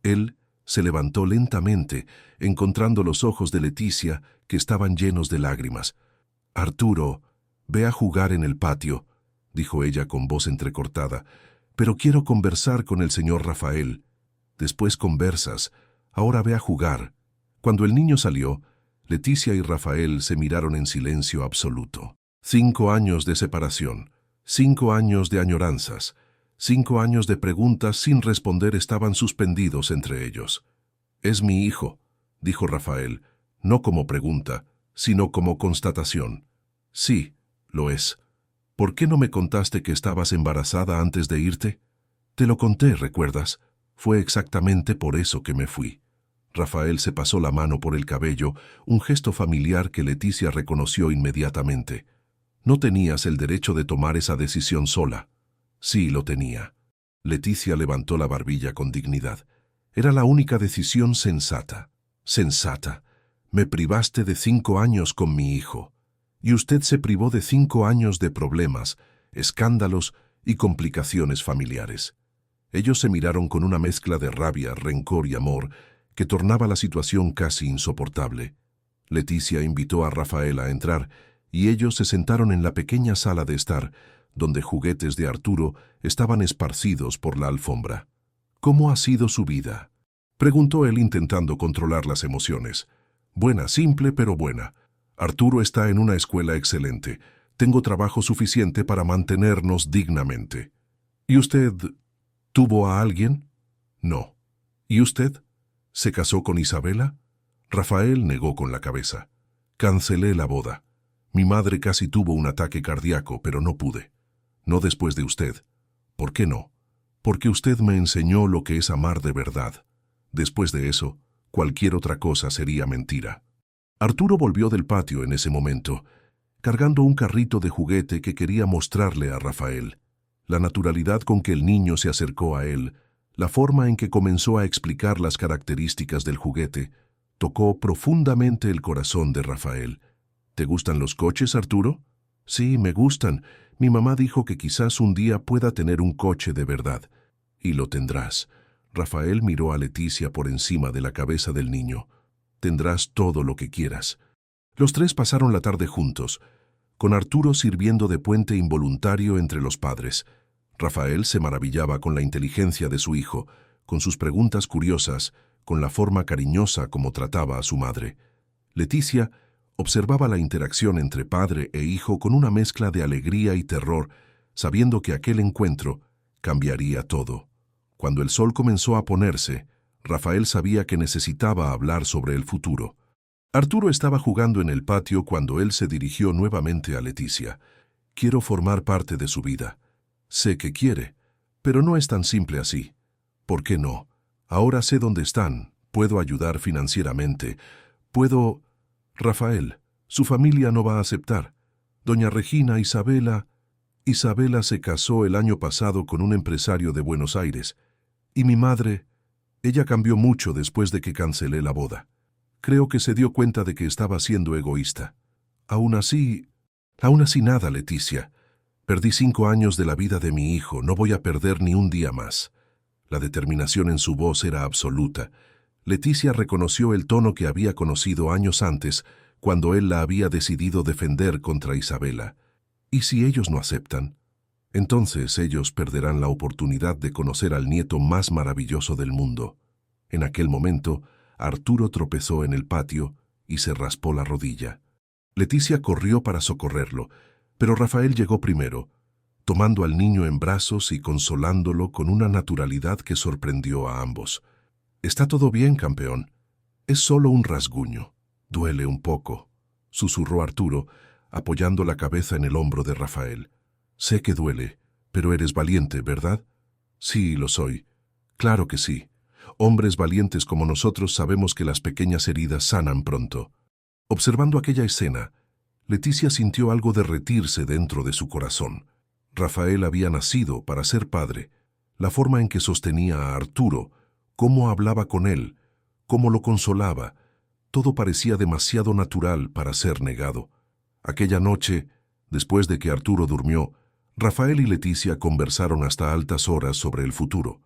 Él se levantó lentamente, encontrando los ojos de Leticia, que estaban llenos de lágrimas. Arturo, ve a jugar en el patio, dijo ella con voz entrecortada, pero quiero conversar con el señor Rafael. Después conversas. Ahora ve a jugar. Cuando el niño salió, Leticia y Rafael se miraron en silencio absoluto. 5 años de separación, 5 años de añoranzas, 5 años de preguntas sin responder estaban suspendidos entre ellos. Es mi hijo, dijo Rafael, no como pregunta, sino como constatación. Sí, lo es. ¿Por qué no me contaste que estabas embarazada antes de irte? Te lo conté, ¿recuerdas? Fue exactamente por eso que me fui. Rafael se pasó la mano por el cabello, un gesto familiar que Leticia reconoció inmediatamente. No tenías el derecho de tomar esa decisión sola. Sí, lo tenía. Leticia levantó la barbilla con dignidad. Era la única decisión sensata. Sensata. Me privaste de 5 años con mi hijo. Y usted se privó de 5 años de problemas, escándalos y complicaciones familiares. Ellos se miraron con una mezcla de rabia, rencor y amor que tornaba la situación casi insoportable. Leticia invitó a Rafael a entrar y ellos se sentaron en la pequeña sala de estar, donde juguetes de Arturo estaban esparcidos por la alfombra. ¿Cómo ha sido su vida?, preguntó él intentando controlar las emociones. Buena, simple pero buena. Arturo está en una escuela excelente. Tengo trabajo suficiente para mantenernos dignamente. ¿Y usted tuvo a alguien? No. ¿Y usted? ¿Se casó con Isabela? Rafael negó con la cabeza. Cancelé la boda. Mi madre casi tuvo un ataque cardíaco, pero no pude. No después de usted. ¿Por qué no? Porque usted me enseñó lo que es amar de verdad. Después de eso, cualquier otra cosa sería mentira. Arturo volvió del patio en ese momento, cargando un carrito de juguete que quería mostrarle a Rafael. La naturalidad con que el niño se acercó a él, la forma en que comenzó a explicar las características del juguete, tocó profundamente el corazón de Rafael. ¿Te gustan los coches, Arturo? Sí, me gustan. Mi mamá dijo que quizás un día pueda tener un coche de verdad. Y lo tendrás. Rafael miró a Leticia por encima de la cabeza del niño. Tendrás todo lo que quieras. Los tres pasaron la tarde juntos, con Arturo sirviendo de puente involuntario entre los padres. Rafael se maravillaba con la inteligencia de su hijo, con sus preguntas curiosas, con la forma cariñosa como trataba a su madre. Leticia observaba la interacción entre padre e hijo con una mezcla de alegría y terror, sabiendo que aquel encuentro cambiaría todo. Cuando el sol comenzó a ponerse, Rafael sabía que necesitaba hablar sobre el futuro. Arturo estaba jugando en el patio cuando él se dirigió nuevamente a Leticia. Quiero formar parte de su vida. Sé que quiere, pero no es tan simple así. ¿Por qué no? Ahora sé dónde están, puedo ayudar financieramente, puedo... Rafael, su familia no va a aceptar. Doña Regina Isabela se casó el año pasado con un empresario de Buenos Aires. Y mi madre, ella cambió mucho después de que cancelé la boda. Creo que se dio cuenta de que estaba siendo egoísta. Aún así nada, Leticia. Perdí 5 años de la vida de mi hijo, no voy a perder ni un día más. La determinación en su voz era absoluta. Leticia reconoció el tono que había conocido años antes, cuando él la había decidido defender contra Isabela. ¿Y si ellos no aceptan? Entonces ellos perderán la oportunidad de conocer al nieto más maravilloso del mundo. En aquel momento, Arturo tropezó en el patio y se raspó la rodilla. Leticia corrió para socorrerlo, pero Rafael llegó primero, tomando al niño en brazos y consolándolo con una naturalidad que sorprendió a ambos. «Está todo bien, campeón. Es solo un rasguño. Duele un poco», susurró Arturo, apoyando la cabeza en el hombro de Rafael. «Sé que duele, pero eres valiente, ¿verdad?» «Sí, lo soy. Claro que sí. Hombres valientes como nosotros sabemos que las pequeñas heridas sanan pronto». Observando aquella escena, Leticia sintió algo derretirse dentro de su corazón. Rafael había nacido para ser padre. La forma en que sostenía a Arturo, cómo hablaba con él, cómo lo consolaba, todo parecía demasiado natural para ser negado. Aquella noche, después de que Arturo durmió, Rafael y Leticia conversaron hasta altas horas sobre el futuro.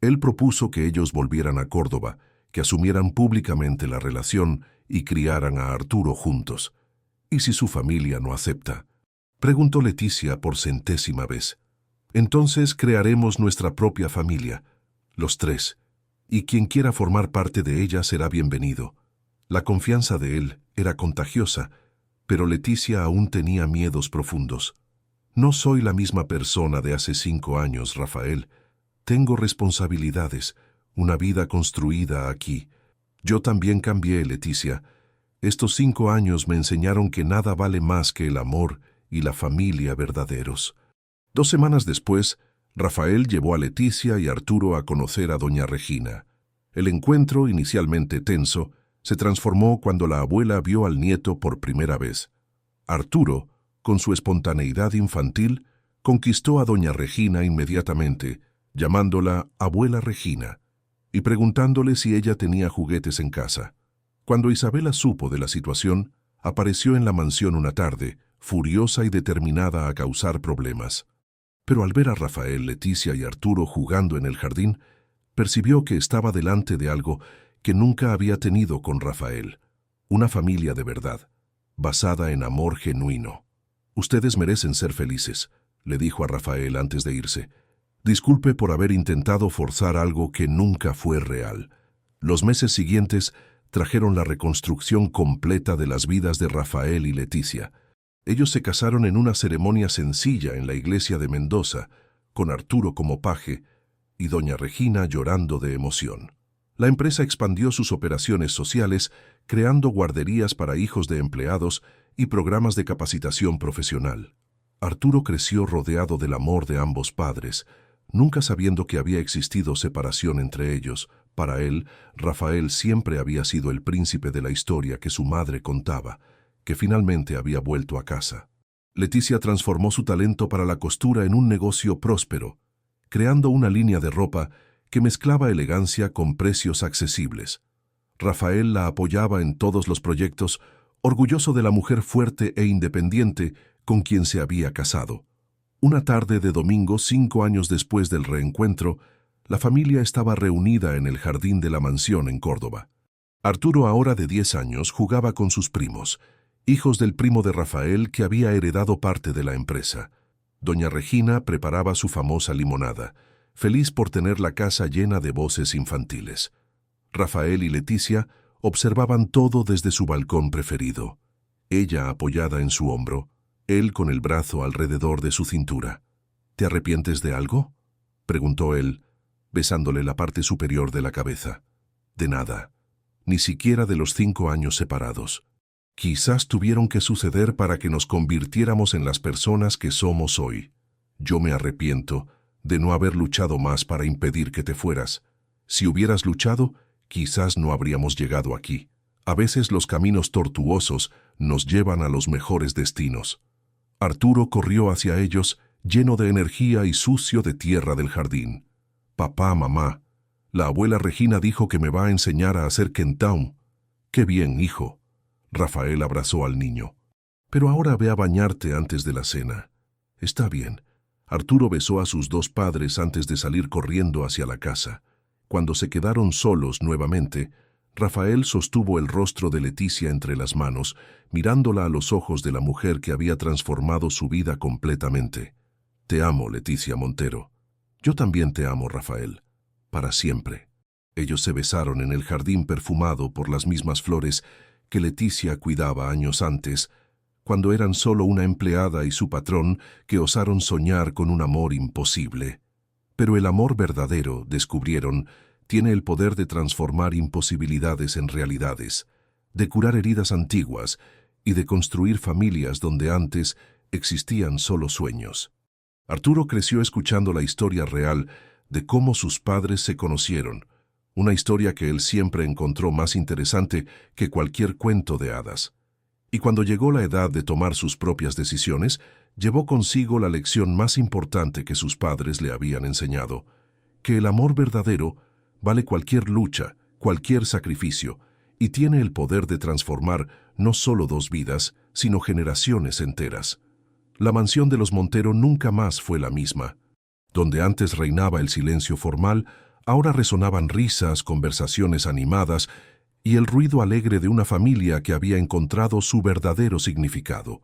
Él propuso que ellos volvieran a Córdoba, que asumieran públicamente la relación y criaran a Arturo juntos. «¿Y si su familia no acepta?», preguntó Leticia por 100ª vez. «Entonces crearemos nuestra propia familia, los 3, y quien quiera formar parte de ella será bienvenido». La confianza de él era contagiosa, pero Leticia aún tenía miedos profundos. «No soy la misma persona de hace 5 años, Rafael. Tengo responsabilidades, una vida construida aquí. Yo también cambié, Leticia. Estos 5 años me enseñaron que nada vale más que el amor y la familia verdaderos». 2 semanas después, Rafael llevó a Leticia y Arturo a conocer a doña Regina. El encuentro, inicialmente tenso, se transformó cuando la abuela vio al nieto por primera vez. Arturo, con su espontaneidad infantil, conquistó a doña Regina inmediatamente, llamándola abuela Regina, y preguntándole si ella tenía juguetes en casa. Cuando Isabela supo de la situación, apareció en la mansión una tarde, furiosa y determinada a causar problemas. Pero al ver a Rafael, Leticia y Arturo jugando en el jardín, percibió que estaba delante de algo que nunca había tenido con Rafael, una familia de verdad, basada en amor genuino. «Ustedes merecen ser felices», le dijo a Rafael antes de irse. «Disculpe por haber intentado forzar algo que nunca fue real». Los meses siguientes trajeron la reconstrucción completa de las vidas de Rafael y Leticia. Ellos se casaron en una ceremonia sencilla en la iglesia de Mendoza, con Arturo como paje y doña Regina llorando de emoción. La empresa expandió sus operaciones sociales, creando guarderías para hijos de empleados y programas de capacitación profesional. Arturo creció rodeado del amor de ambos padres, nunca sabiendo que había existido separación entre ellos. Para él, Rafael siempre había sido el príncipe de la historia que su madre contaba, que finalmente había vuelto a casa. Leticia transformó su talento para la costura en un negocio próspero, creando una línea de ropa que mezclaba elegancia con precios accesibles. Rafael la apoyaba en todos los proyectos, orgulloso de la mujer fuerte e independiente con quien se había casado. Una tarde de domingo, 5 años después del reencuentro, la familia estaba reunida en el jardín de la mansión en Córdoba. Arturo, ahora de 10 años, jugaba con sus primos, hijos del primo de Rafael que había heredado parte de la empresa. Doña Regina preparaba su famosa limonada, feliz por tener la casa llena de voces infantiles. Rafael y Leticia observaban todo desde su balcón preferido, ella apoyada en su hombro, él con el brazo alrededor de su cintura. «¿Te arrepientes de algo?», preguntó él, besándole la parte superior de la cabeza. «De nada, ni siquiera de los 5 años separados. Quizás tuvieron que suceder para que nos convirtiéramos en las personas que somos hoy. Yo me arrepiento de no haber luchado más para impedir que te fueras. Si hubieras luchado, quizás no habríamos llegado aquí. A veces los caminos tortuosos nos llevan a los mejores destinos». Arturo corrió hacia ellos, lleno de energía y sucio de tierra del jardín. «Papá, mamá, La abuela Regina dijo que me va a enseñar a hacer kentao. ¡Qué bien, hijo! Rafael abrazó al niño. Pero ahora ve a bañarte antes de la cena. Está bien. Arturo besó a sus dos padres antes de salir corriendo hacia la casa. Cuando se quedaron solos nuevamente, Rafael sostuvo el rostro de Leticia entre las manos, mirándola a los ojos de la mujer que había transformado su vida completamente. Te amo, Leticia Montero. Yo también te amo, Rafael. Para siempre. Ellos se besaron en el jardín perfumado por las mismas flores que Leticia cuidaba años antes, cuando eran solo una empleada y su patrón que osaron soñar con un amor imposible. Pero el amor verdadero, descubrieron, tiene el poder de transformar imposibilidades en realidades, de curar heridas antiguas y de construir familias donde antes existían solo sueños. Arturo creció escuchando la historia real de cómo sus padres se conocieron, una historia que él siempre encontró más interesante que cualquier cuento de hadas. Y cuando llegó la edad de tomar sus propias decisiones, llevó consigo la lección más importante que sus padres le habían enseñado, que el amor verdadero vale cualquier lucha, cualquier sacrificio, y tiene el poder de transformar no solo dos vidas, sino generaciones enteras. La mansión de los Montero nunca más fue la misma. Donde antes reinaba el silencio formal, ahora resonaban risas, conversaciones animadas y el ruido alegre de una familia que había encontrado su verdadero significado.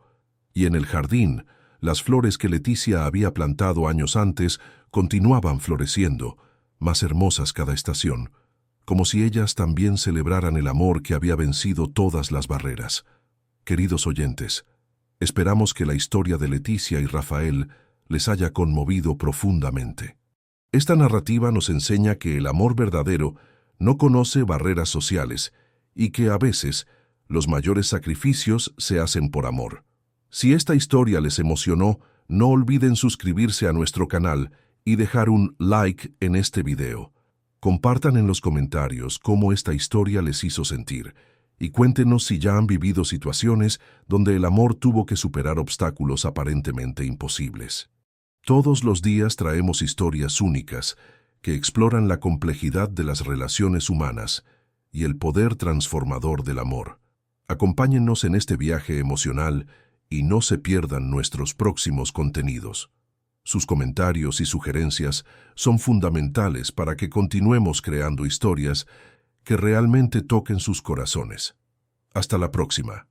Y en el jardín, las flores que Leticia había plantado años antes continuaban floreciendo, más hermosas cada estación, como si ellas también celebraran el amor que había vencido todas las barreras. Queridos oyentes, esperamos que la historia de Leticia y Rafael les haya conmovido profundamente. Esta narrativa nos enseña que el amor verdadero no conoce barreras sociales y que a veces los mayores sacrificios se hacen por amor. Si esta historia les emocionó, no olviden suscribirse a nuestro canal y dejar un like en este video. Compartan en los comentarios cómo esta historia les hizo sentir y cuéntenos si ya han vivido situaciones donde el amor tuvo que superar obstáculos aparentemente imposibles. Todos los días traemos historias únicas que exploran la complejidad de las relaciones humanas y el poder transformador del amor. Acompáñennos en este viaje emocional y no se pierdan nuestros próximos contenidos. Sus comentarios y sugerencias son fundamentales para que continuemos creando historias que realmente toquen sus corazones. Hasta la próxima.